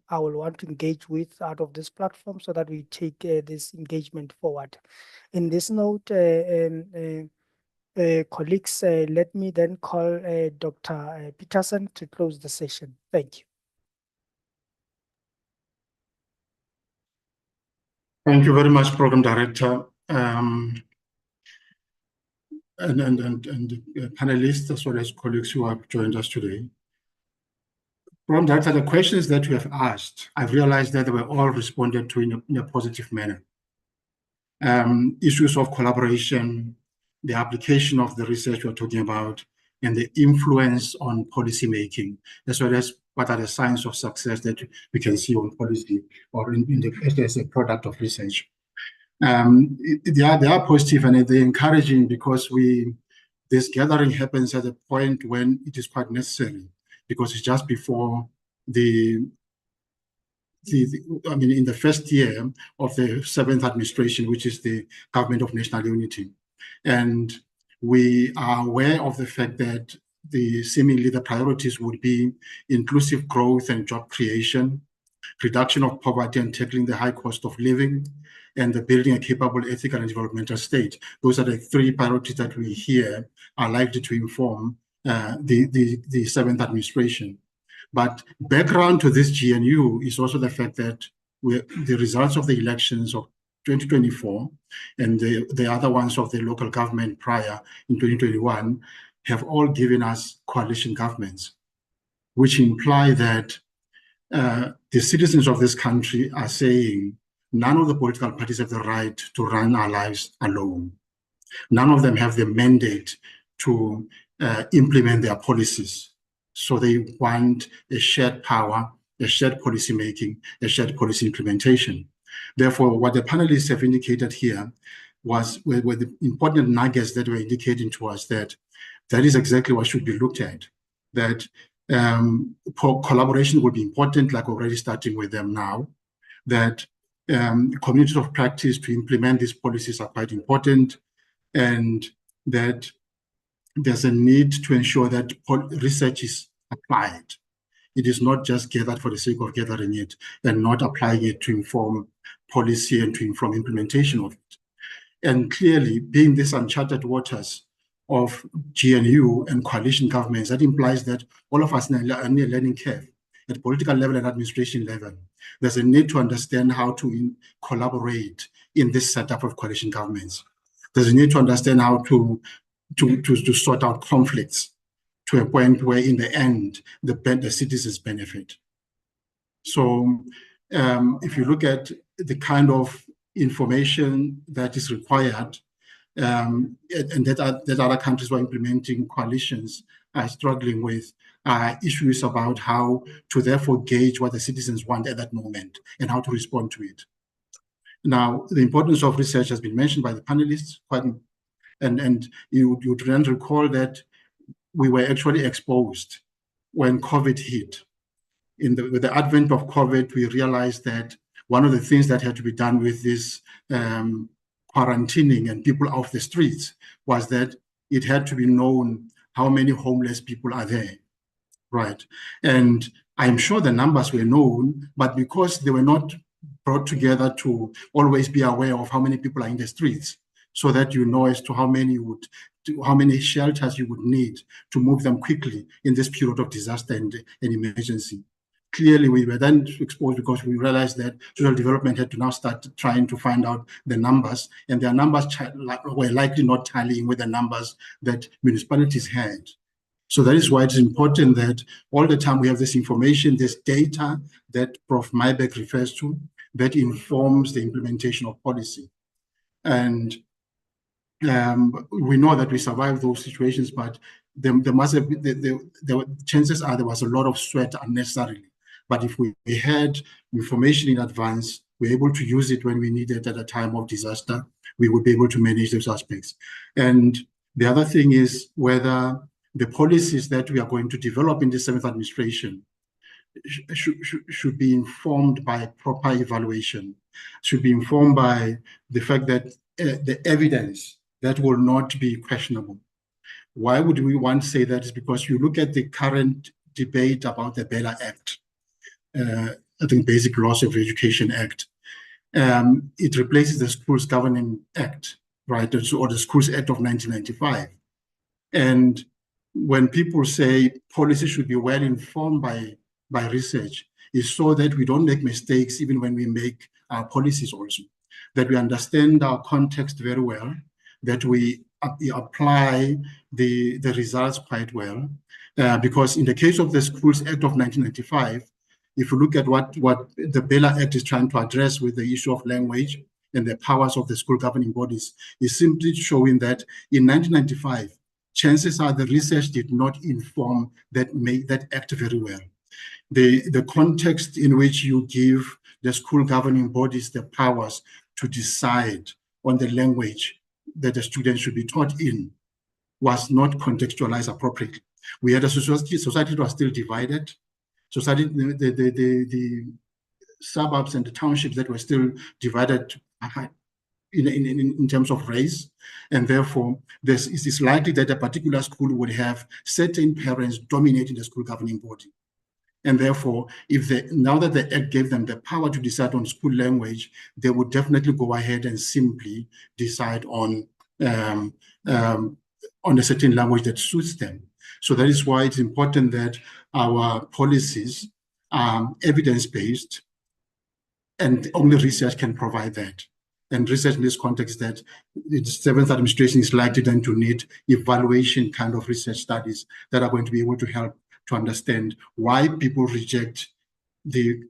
I will want to engage with out of this platform, so that we take this engagement forward. In this note, colleagues, let me then call Dr. Peterson to close the session. Thank you. Thank you very much, Program Director, and panelists, as well as colleagues who have joined us today. Program Director, the questions that you have asked, I've realized that they were all responded to in a positive manner. Issues of collaboration, the application of the research we're talking about, and the influence on policy making, as well as what are the signs of success that we can see on policy or as a product of research. They are positive and they're encouraging, because this gathering happens at a point when it is quite necessary, because it's just before in the first year of the 7th administration, which is the Government of National Unity. And we are aware of the fact that seemingly the priorities would be inclusive growth and job creation, reduction of poverty and tackling the high cost of living, and the building a capable ethical and developmental state. Those are the 3 priorities that we hear are likely to inform the 7th administration. But background to this GNU is also the fact that the results of the elections of 2024 and the other ones of the local government prior in 2021 have all given us coalition governments, which imply that the citizens of this country are saying none of the political parties have the right to run our lives alone. None of them have the mandate to implement their policies. So they want a shared power, a shared policy making, a shared policy implementation. Therefore, what the panelists have indicated here were the important nuggets that were indicating to us that is exactly what should be looked at, that collaboration will be important, like already starting with them now, that communities of practice to implement these policies are quite important, and that there's a need to ensure that research is applied. It is not just gathered for the sake of gathering it and not applying it to inform policy and to inform implementation of it. And clearly, being this uncharted waters of GNU and coalition governments, that implies that all of us are in a learning curve at political level and administration level. There's a need to understand how to collaborate in this setup of coalition governments. There's a need to understand how to sort out conflicts to a point where in the end, the citizens benefit. So if you look at the kind of information that is required, and that other countries who are implementing coalitions are struggling with, issues about how to therefore gauge what the citizens want at that moment and how to respond to it. Now, the importance of research has been mentioned by the panelists, and you then recall that we were actually exposed when COVID hit. With the advent of COVID, we realized that one of the things that had to be done with this quarantining and people off the streets was that it had to be known how many homeless people are there, right? And I'm sure the numbers were known, but because they were not brought together to always be aware of how many people are in the streets, so that you know as to how many shelters you would need to move them quickly in this period of disaster and emergency. Clearly, we were then exposed because we realized that social development had to now start trying to find out the numbers, and their numbers were likely not tallying with the numbers that municipalities had. So that is why it's important that all the time we have this information, this data that Prof. Mybeck refers to, that informs the implementation of policy. And we know that we survived those situations, but there must have been, the chances are there was a lot of sweat unnecessarily. But if we had information in advance, we're able to use it when we need it at a time of disaster, we would be able to manage those aspects. And the other thing is whether the policies that we are going to develop in the 7th administration should be informed by proper evaluation, should be informed by the fact that the evidence that will not be questionable. Why would we want to say that? Is because you look at the current debate about the Bella Act, I think Basic Laws of Education Act. It replaces the Schools Governing Act, right, or the Schools Act of 1995. And when people say policy should be well informed by research, is so that we don't make mistakes even when we make our policies also, that we understand our context very well, that we apply the results quite well. Because in the case of the Schools Act of 1995, if you look at what the Bella Act is trying to address with the issue of language and the powers of the school governing bodies, is simply showing that in 1995, chances are the research did not inform that act very well. The context in which you give the school governing bodies the powers to decide on the language that the students should be taught in was not contextualized appropriately. We had a society that was still divided. Society, the suburbs and the townships that were still divided in terms of race, and therefore it is likely that a particular school would have certain parents dominating the school governing body. And therefore, now that the Act gave them the power to decide on school language, they would definitely go ahead and simply decide on a certain language that suits them. So that is why it's important that our policies are evidence-based, and only research can provide that. And research in this context, that the 7th administration is likely then to need evaluation kind of research studies that are going to be able to help to understand why people reject the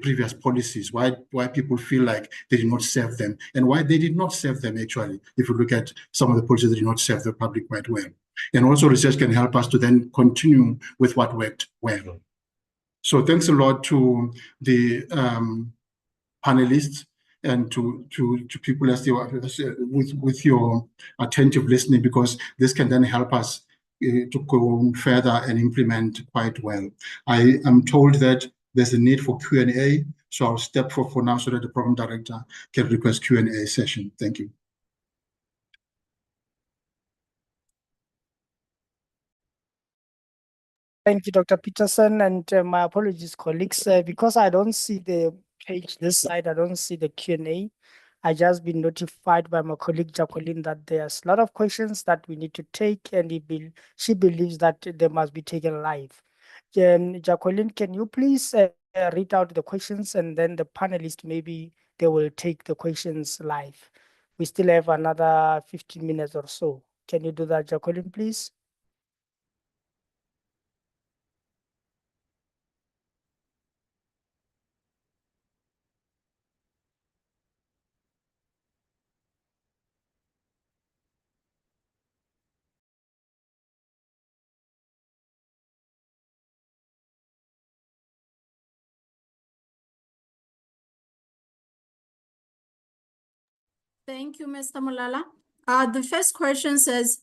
previous policies, why people feel like they did not serve them, and why they did not serve them actually, if you look at some of the policies that did not serve the public quite well. And also research can help us to then continue with what worked well. So thanks a lot to the panelists and to people as with your attentive listening, because this can then help us to go further and implement quite well. I am told that there's a need for Q&A, so I'll step for now so that the program director can request Q&A session. Thank you. Thank you, Dr. Peterson, and my apologies, colleagues, because I don't see the page this side, I don't see the Q&A. I just been notified by my colleague Jacqueline that there's a lot of questions that we need to take, and she believes that they must be taken live. Jacqueline, can you please read out the questions, and then the panelists, maybe they will take the questions live. We still have another 15 minutes or so. Can you do that, Jacqueline, please? Thank you, Mr. Molala. The first question says,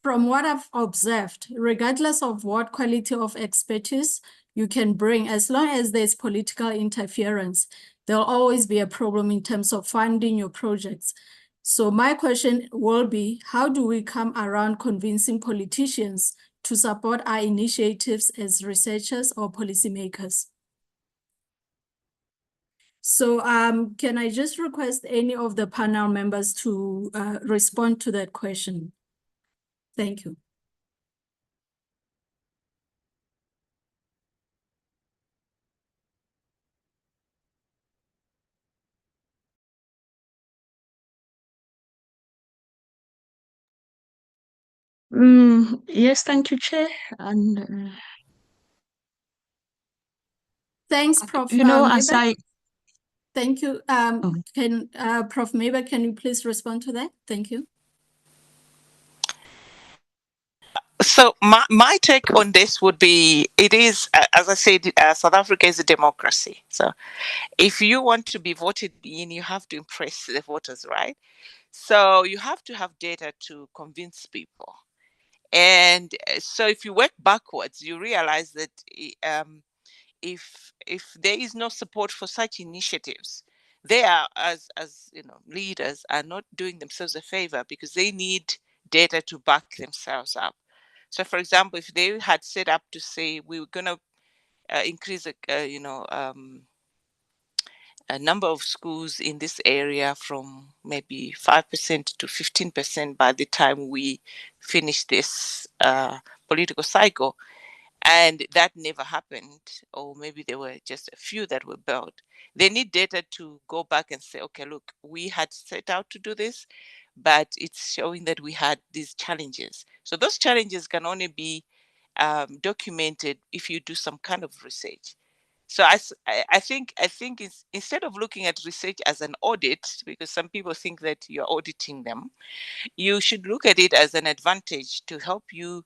from what I've observed, regardless of what quality of expertise you can bring, as long as there's political interference, there'll always be a problem in terms of funding your projects. So my question will be, how do we come around convincing politicians to support our initiatives as researchers or policymakers? So can I just request any of the panel members to respond to that question? Thank you. Yes, thank you, Chair. And Thanks, Prof. you know, as Mayberg. I Thank you. Can Prof. Mayberg, can you please respond to that? Thank you. So my take on this would be, it is, as I said, South Africa is a democracy. So if you want to be voted in, you have to impress the voters, right? So you have to have data to convince people. And so if you work backwards, you realize that if there is no support for such initiatives, they are, as you know, leaders are not doing themselves a favor, because they need data to back themselves up. So, for example, if they had set up to say we were going to increase, a number of schools in this area from maybe 5% to 15% by the time we finish this political cycle, and that never happened, or maybe there were just a few that were built, they need data to go back and say, okay, look, we had set out to do this, but it's showing that we had these challenges. So those challenges can only be documented if you do some kind of research. So I think it's, instead of looking at research as an audit, because some people think that you're auditing them, you should look at it as an advantage to help you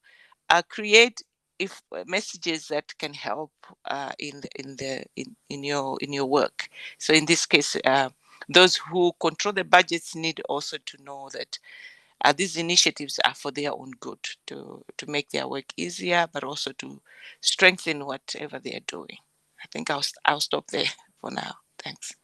create messages that can help in your work. So in this case, those who control the budgets need also to know that these initiatives are for their own good, to make their work easier, but also to strengthen whatever they are doing. I think I'll stop there for now. Thanks.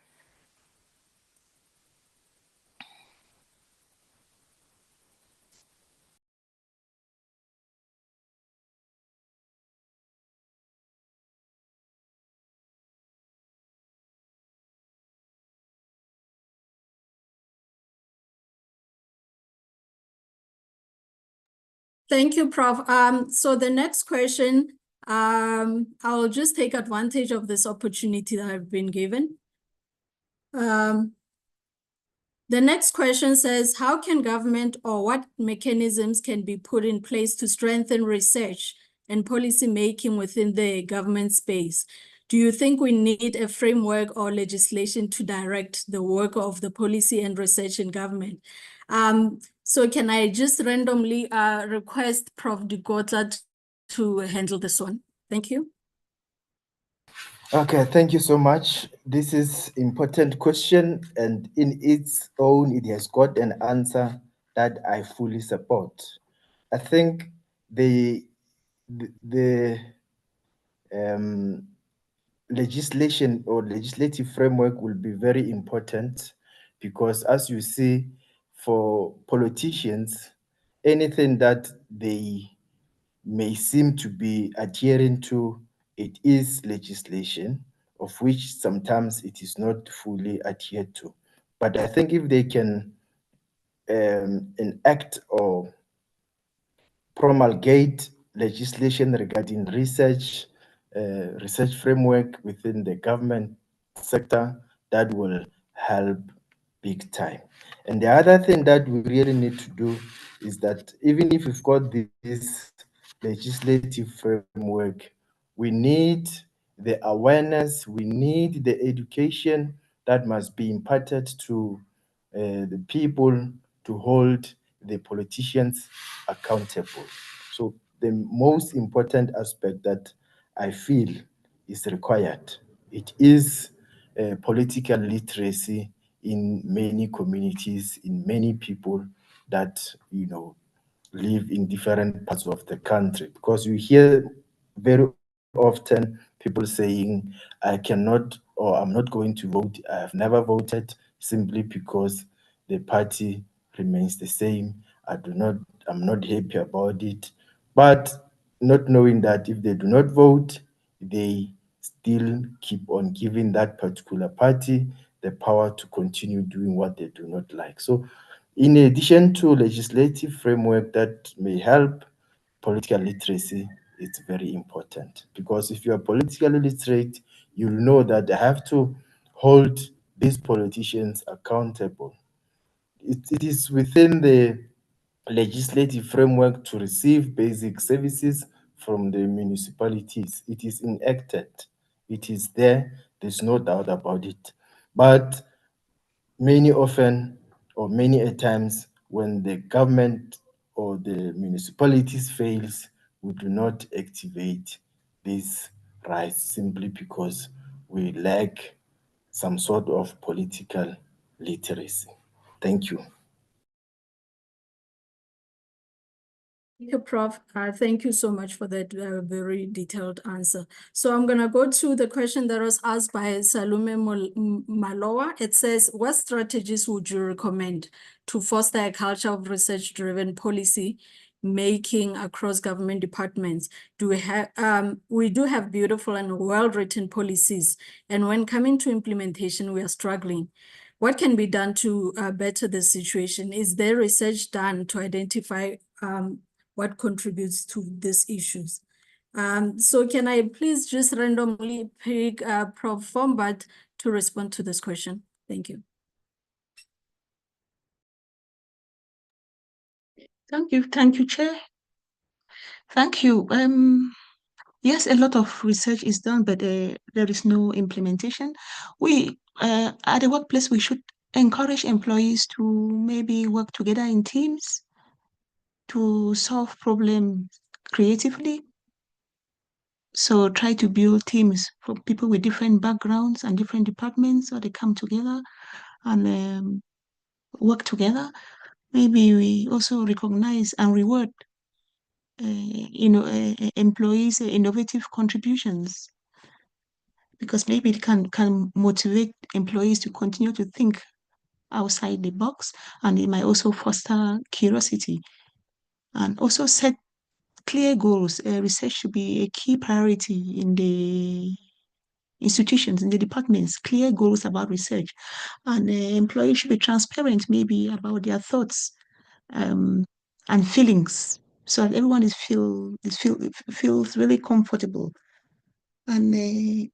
Thank you, Prof. So the next question, I'll just take advantage of this opportunity that I've been given. The next question says, how can government, or what mechanisms can be put in place to strengthen research and policy making within the government space? Do you think we need a framework or legislation to direct the work of the policy and research in government? So can I just randomly request Prof. Dikotla to handle this one? Thank you. Okay, thank you so much. This is important question, and in its own, it has got an answer that I fully support. I think the legislation or legislative framework will be very important, because as you see, for politicians, anything that they may seem to be adhering to, it is legislation, of which sometimes it is not fully adhered to. But I think if they can enact or promulgate legislation regarding research framework within the government sector, that will help big time. And the other thing that we really need to do is that even if we've got this legislative framework, we need the awareness, we need the education that must be imparted to the people to hold the politicians accountable. So the most important aspect that I feel is required, it is political literacy in many communities, in many people that, you know, live in different parts of the country. Because you hear very often people saying, I cannot, or I'm not going to vote, I have never voted, simply because the party remains the same. I'm not happy about it. But not knowing that if they do not vote, they still keep on giving that particular party the power to continue doing what they do not like. So in addition to legislative framework that may help, political literacy is very important, because if you are politically literate, you'll know that they have to hold these politicians accountable. It is within the legislative framework to receive basic services from the municipalities. It is enacted. It is there. There's no doubt about it. But many often, or many a times, when the government or the municipalities fails, we do not activate these rights simply because we lack some sort of political literacy. Thank you. Thank you, Prof. Thank you so much for that very detailed answer. So I'm going to go to the question that was asked by Salome Malowa. It says, what strategies would you recommend to foster a culture of research-driven policy making across government departments? We do have beautiful and well-written policies, and when coming to implementation, we are struggling. What can be done to better the situation? Is there research done to identify what contributes to these issues? So can I please just randomly pick Prof. Fombat to respond to this question? Thank you. Thank you, Chair. Thank you. Yes, a lot of research is done, but there is no implementation. We, at the workplace, we should encourage employees to maybe work together in teams to solve problems creatively. So try to build teams for people with different backgrounds and different departments, so they come together and work together. Maybe we also recognize and reward employees' innovative contributions, because maybe it can motivate employees to continue to think outside the box, and it might also foster curiosity. And also set clear goals. Research should be a key priority in the institutions, in the departments, clear goals about research. And employees should be transparent maybe about their thoughts and feelings, so that everyone feels really comfortable, and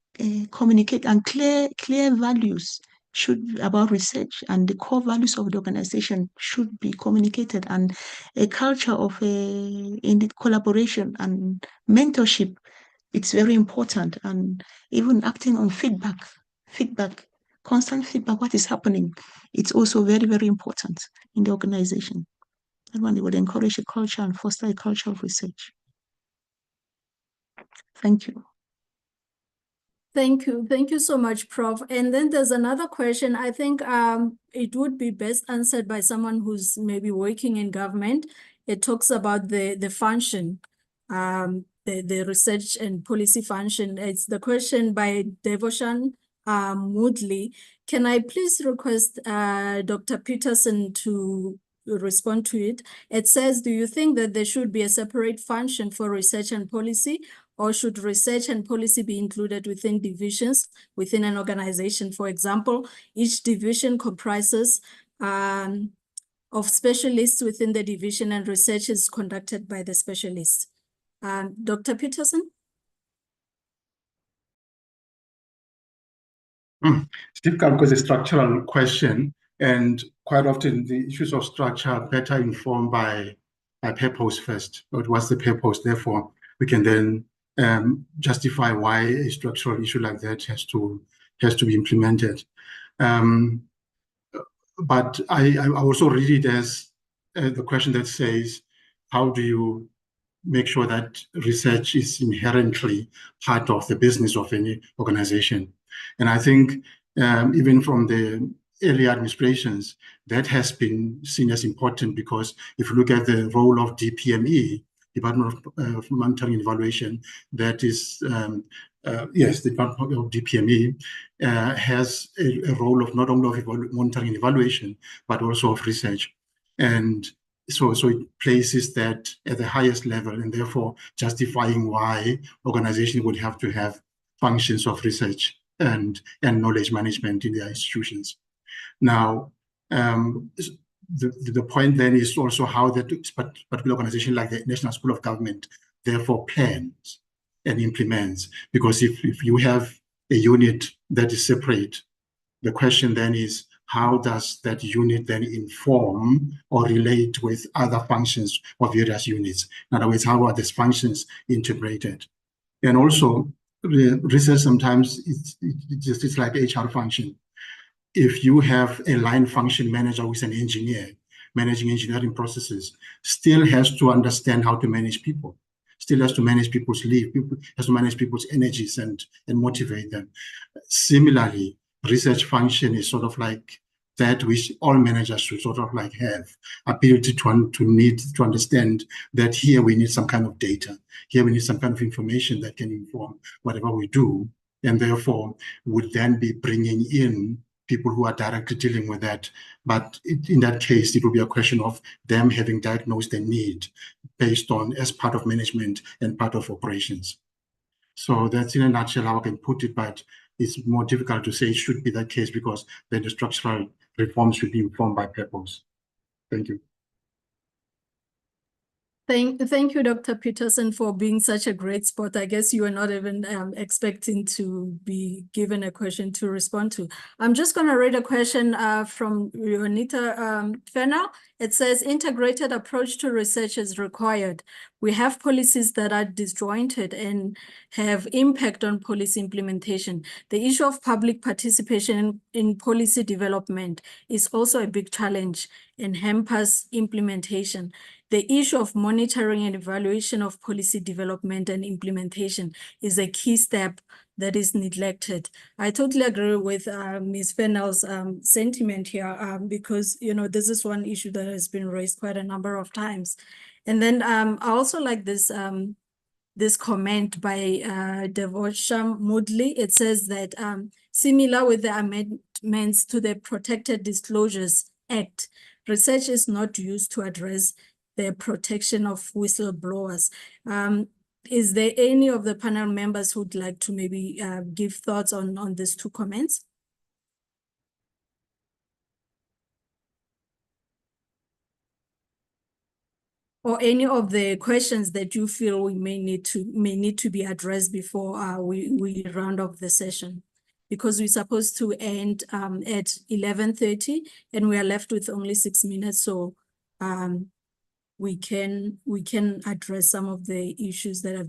communicate, and clear values should about research, and the core values of the organization should be communicated, and a culture of in the collaboration and mentorship, it's very important, and even acting on feedback, constant feedback, what is happening, it's also very, very important in the organization. Everyone would encourage a culture and foster a culture of research. Thank you. Thank you. Thank you so much, Prof. And then there's another question. I think it would be best answered by someone who's maybe working in government. It talks about the function, the research and policy function. It's the question by Devoshan Moodley. Can I please request Dr. Peterson to respond to it? It says, do you think that there should be a separate function for research and policy, or should research and policy be included within divisions within an organization? For example, each division comprises of specialists within the division, and research is conducted by the specialists. Dr. Peterson? It's difficult because it's a structural question, and quite often the issues of structure are better informed by purpose first. What's the purpose? Therefore, we can then justify why a structural issue like that has to be implemented. But I also read it as the question that says, how do you make sure that research is inherently part of the business of any organization? And I think even from the early administrations, that has been seen as important, because if you look at the role of DPME, Department of Monitoring and Evaluation, that is, yes, the Department of DPME has a role of not only of monitoring and evaluation, but also of research. And so it places that at the highest level, and therefore justifying why organizations would have to have functions of research and knowledge management in their institutions. Now, the point then is also how that particular organization like the National School of Government therefore plans and implements. Because if you have a unit that is separate, the question then is, how does that unit then inform or relate with other functions of various units? In other words, how are these functions integrated? And also, research sometimes it's like HR function. If you have a line function manager who is an engineer, managing engineering processes, still has to understand how to manage people, still has to manage people's leave, has to manage people's energies and motivate them. Similarly, research function is sort of like that which all managers should sort of like have ability to understand that here we need some kind of data, here we need some kind of information that can inform whatever we do, and therefore would then be bringing in people who are directly dealing with that. But in that case, it will be a question of them having diagnosed the need based on as part of management and part of operations. So that's in a nutshell how I can put it, but it's more difficult to say it should be that case because then the structural reforms should be informed by purpose. Thank you. Thank you, Dr. Peterson, for being such a great sport. I guess you were not even expecting to be given a question to respond to. I'm just going to read a question from Juanita Fennell. It says, integrated approach to research is required. We have policies that are disjointed and have impact on policy implementation. The issue of public participation in policy development is also a big challenge and hampers implementation. The issue of monitoring and evaluation of policy development and implementation is a key step that is neglected. I totally agree with Ms. Fennell's sentiment here because, you know, this is one issue that has been raised quite a number of times. And then I also like this this comment by Devosham Moodley. It says that similar with the amendments to the Protected Disclosures Act, research is not used to address the protection of whistleblowers. Is there any of the panel members who'd like to maybe give thoughts on these two comments? Or any of the questions that you feel we may need to be addressed before we round off the session? Because we're supposed to end at 11:30 and we are left with only 6 minutes. So we can address some of the issues that have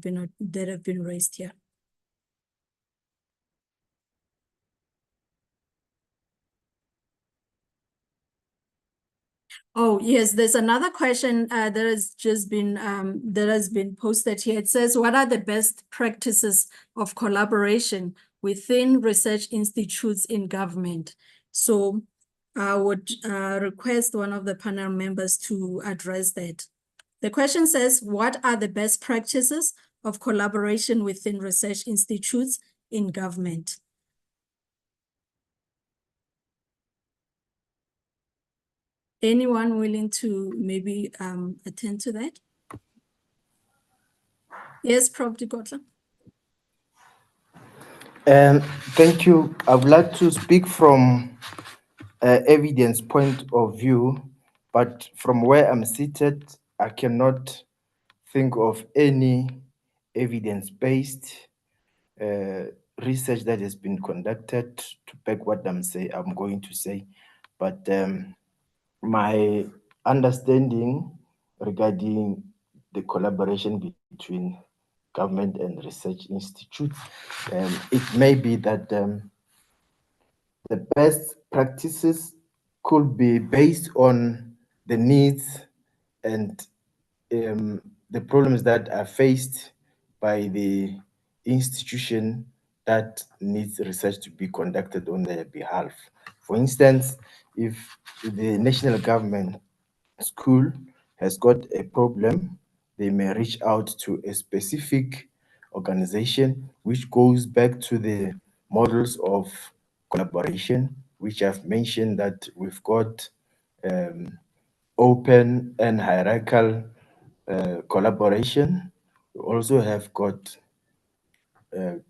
been raised here. Oh yes, there's another question that has just been posted here. It says, what are the best practices of collaboration within research institutes in government? So I would request one of the panel members to address that. The question says, what are the best practices of collaboration within research institutes in government? Anyone willing to maybe attend to that? Yes, Prof. Dikotla. Thank you. I would like to speak from evidence point of view, but from where I'm seated, I cannot think of any evidence-based research that has been conducted to back what I'm going to say. But my understanding regarding the collaboration between government and research institutes, it may be that the best practices could be based on the needs and the problems that are faced by the institution that needs research to be conducted on their behalf. For instance, if the national government school has got a problem, they may reach out to a specific organization, which goes back to the models of collaboration, which I've mentioned that we've got open and hierarchical collaboration. We also have got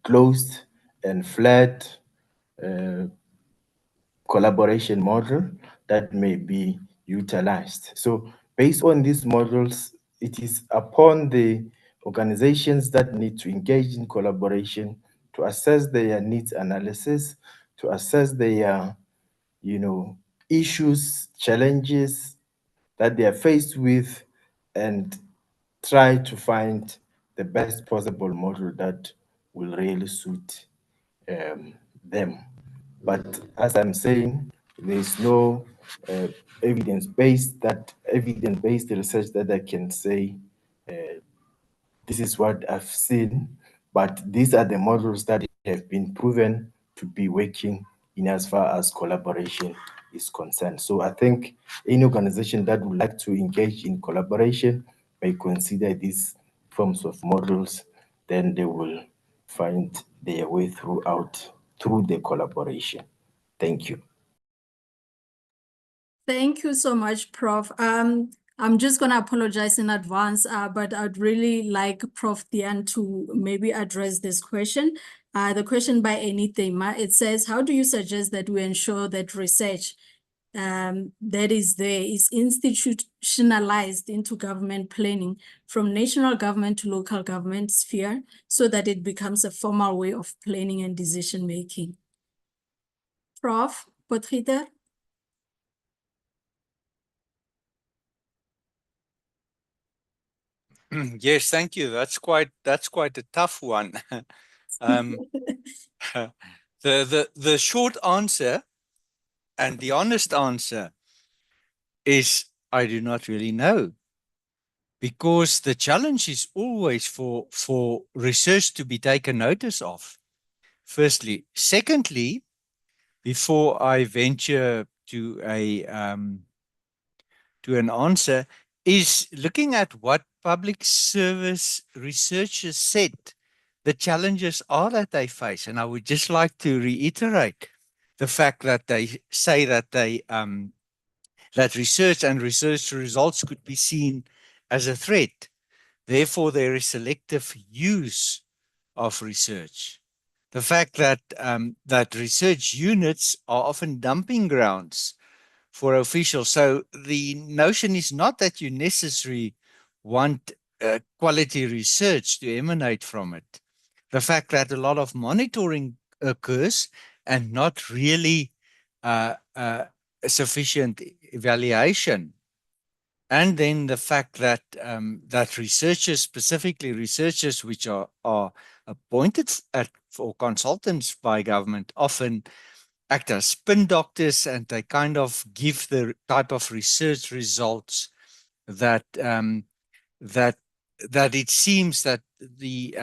closed and flat collaboration model that may be utilized. So based on these models, it is upon the organizations that need to engage in collaboration to assess their needs analysis, to assess their, issues, challenges that they are faced with, and try to find the best possible model that will really suit them. But as I'm saying, there's no evidence-based research that I can say this is what I've seen, but these are the models that have been proven to be working in as far as collaboration is concerned. So I think any organization that would like to engage in collaboration may consider these forms of models, then they will find their way through the collaboration. Thank you. Thank you so much, Prof. I'm just going to apologize in advance, but I'd really like Prof. Dian to maybe address this question. The question by Enithema, it says, how do you suggest that we ensure that research that is there is institutionalized into government planning from national government to local government sphere so that it becomes a formal way of planning and decision making? Prof. Potgieter? Yes, thank you. That's quite a tough one. The short answer and the honest answer is I do not really know, because the challenge is always for research to be taken notice of, firstly. Secondly, before I venture to an answer, is looking at what public service researchers said the challenges are that they face. And I would just like to reiterate the fact that they say that that research and research results could be seen as a threat. Therefore, there is selective use of research. The fact that that research units are often dumping grounds for officials. So the notion is not that you necessarily want quality research to emanate from it. The fact that a lot of monitoring occurs and not really sufficient evaluation. And then the fact that that researchers, specifically researchers which are appointed for consultants by government, often act as spin doctors, and they kind of give the type of research results that that it seems that the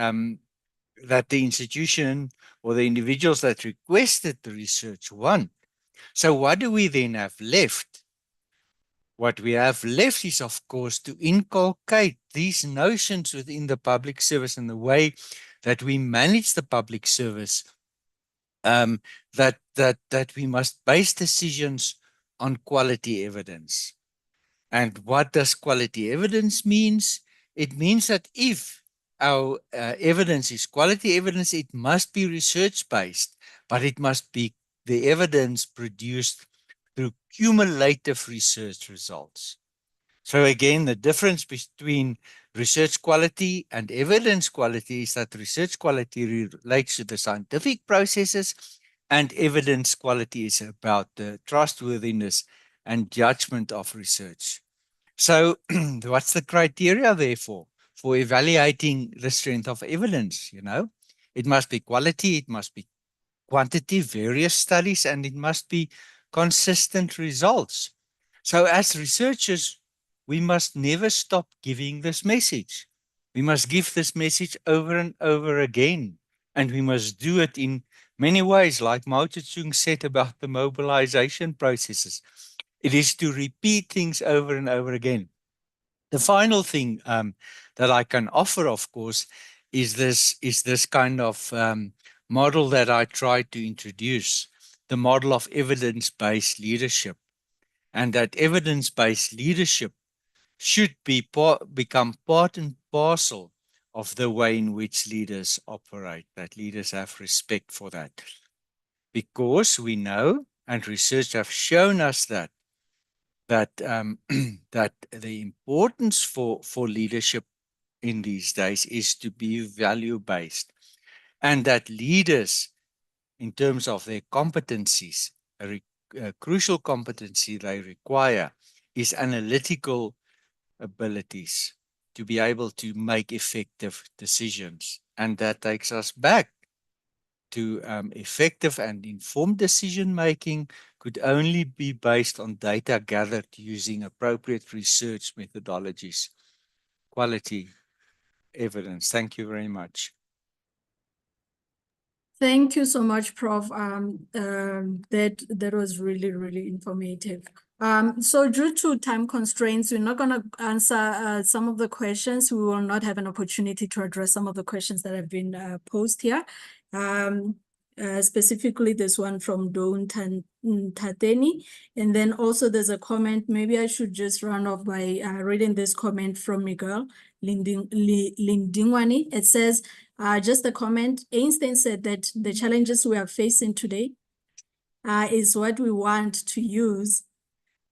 institution or the individuals that requested the research want. So what do we then have left? What we have left is, of course, to inculcate these notions within the public service and the way that we manage the public service, that we must base decisions on quality evidence. And what does quality evidence means? It means that if our evidence is quality evidence, it must be research-based, but it must be the evidence produced through cumulative research results. So again, the difference between research quality and evidence quality is that research quality relates to the scientific processes, and evidence quality is about the trustworthiness and judgment of research. So what's the criteria therefore for evaluating the strength of evidence? It must be quality, it must be quantity, various studies, and it must be consistent results. So as researchers, we must never stop giving this message. We must give this message over and over again, and we must do it in many ways, like Mao Zedong said about the mobilization processes. It is to repeat things over and over again. The final thing that I can offer, of course, is this kind of model that I tried to introduce, the model of evidence-based leadership. And that evidence-based leadership should become part and parcel of the way in which leaders operate, that leaders have respect for that. Because we know, and research have shown us that that the importance for leadership in these days is to be value-based, and that leaders, in terms of their competencies, a crucial competency they require is analytical abilities to be able to make effective decisions. And that takes us back to effective and informed decision-making could only be based on data gathered using appropriate research methodologies, quality evidence. Thank you very much. Thank you so much, Prof. That was really, really informative. So due to time constraints, we're not going to answer some of the questions. We will not have an opportunity to address some of the questions that have been posed here. Specifically this one from Dawn Tateni. And then also there's a comment, maybe I should just run off by reading this comment from Miguel Lindingwani. It says, just a comment, Einstein said that the challenges we are facing today is what we want to use,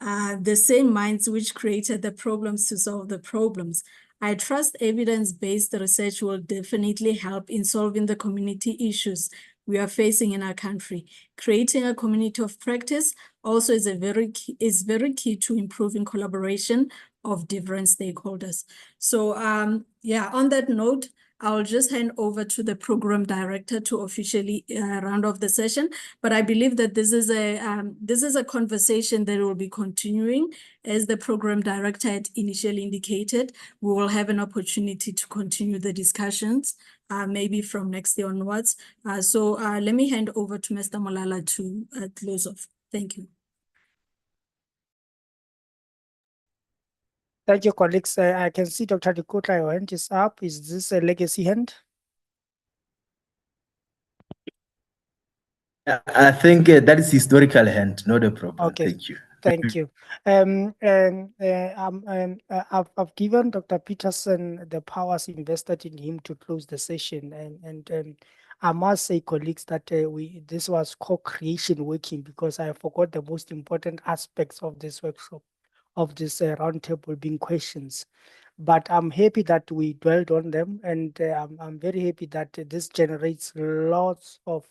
the same minds which created the problems to solve the problems. I trust evidence-based research will definitely help in solving the community issues we are facing in our country. Creating a community of practice also is very key to improving collaboration of different stakeholders. So yeah, on that note, I'll just hand over to the program director to officially round off the session. But I believe that this is a conversation that will be continuing. As the program director had initially indicated, we will have an opportunity to continue the discussions, maybe from next year onwards. So let me hand over to Mr. Molala to close off. Thank you. Thank you, colleagues. I can see Dr. Dikotla, your hand is up. Is this a legacy hand? I think that is historical hand, not a problem. Okay. Thank you. Thank you. I've given Dr. Peterson the powers invested in him to close the session, and I must say, colleagues, that this was co-creation working, because I forgot the most important aspects of this workshop, of this roundtable, being questions. But I'm happy that we dwelled on them, and I'm very happy that this generates lots of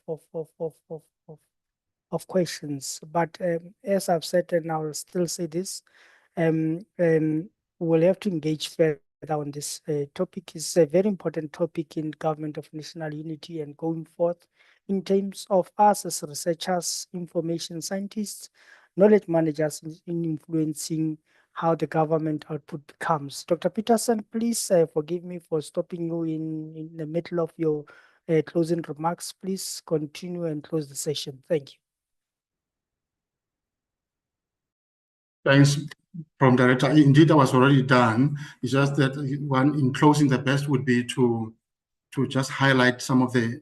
questions. But as I've said, and I'll still say this, we'll have to engage further on this topic. It's a very important topic in Government of National Unity and going forth in terms of us as researchers, information scientists, knowledge managers in influencing how the government output becomes. Dr. Peterson, please forgive me for stopping you in the middle of your closing remarks. Please continue and close the session. Thank you. Thanks, Prof. Director. Indeed, I was already done. It's just that in closing, the best would be to just highlight some of the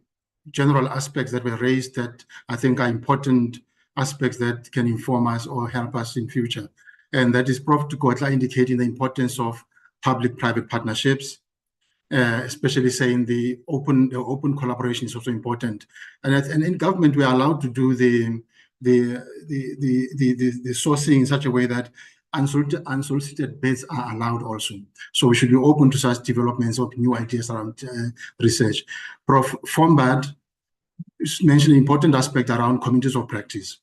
general aspects that were raised that I think are important aspects that can inform us or help us in future. And that is Prof. Dikotla indicating the importance of public-private partnerships, especially saying the open collaboration is also important. And in government, we are allowed to do the sourcing in such a way that unsolicited bids are allowed also. So we should be open to such developments of new ideas around research. Prof. Fombad mentioned an important aspect around communities of practice.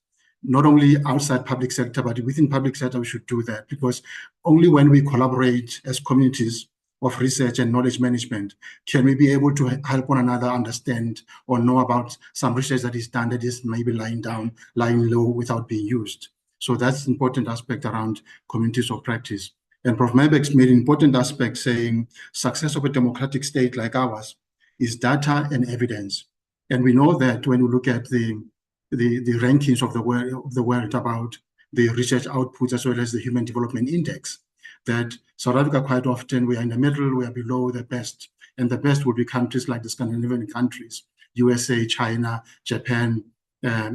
Not only outside public sector, but within public sector, we should do that, because only when we collaborate as communities of research and knowledge management can we be able to help one another understand or know about some research that is done that is maybe lying low without being used. So that's an important aspect around communities of practice. And Prof. Mebek made an important aspect saying success of a democratic state like ours is data and evidence. And we know that when we look at the rankings of the world about the research outputs as well as the Human Development Index, that South Africa quite often we are in the middle, we are below the best, and the best would be countries like the Scandinavian countries, USA, China, Japan,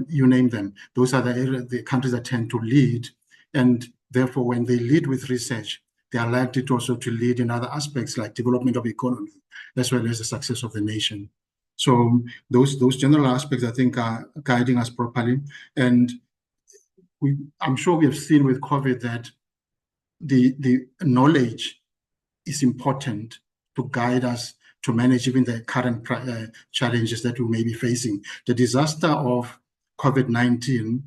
you name them. Those are the countries that tend to lead, and therefore when they lead with research, they are likely to also to lead in other aspects like development of economy, as well as the success of the nation. So those general aspects, I think, are guiding us properly. And I'm sure we have seen with COVID that the knowledge is important to guide us to manage even the current challenges that we may be facing. The disaster of COVID-19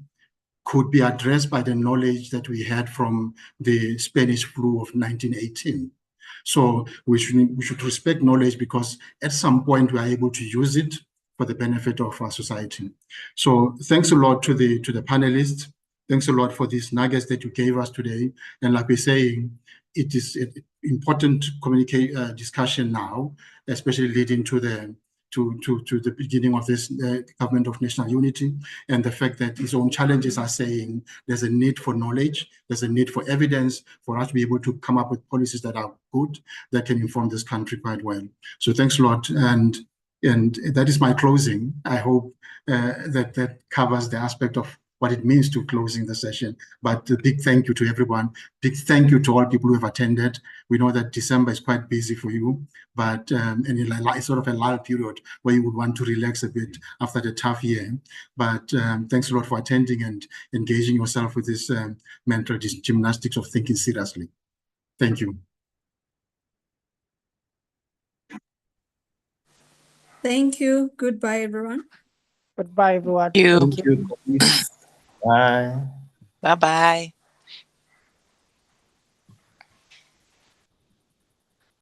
could be addressed by the knowledge that we had from the Spanish flu of 1918. So we should respect knowledge, because at some point we are able to use it for the benefit of our society. So thanks a lot to the panelists. Thanks a lot for these nuggets that you gave us today. And like we're saying, it is important to discussion now, especially leading to the beginning of this government of national unity, and the fact that its own challenges are saying there's a need for knowledge, there's a need for evidence for us to be able to come up with policies that are good, that can inform this country quite well. So thanks a lot, and that is my closing. I hope that covers the aspect of what it means to closing the session. But a big thank you to everyone. Big thank you to all people who have attended. We know that December is quite busy for you, but and it's sort of a lull period where you would want to relax a bit after the tough year. But thanks a lot for attending and engaging yourself with this mental gymnastics of thinking seriously. Thank you. Thank you. Goodbye, everyone. Goodbye, everyone. You. Thank you. Bye. Bye-bye.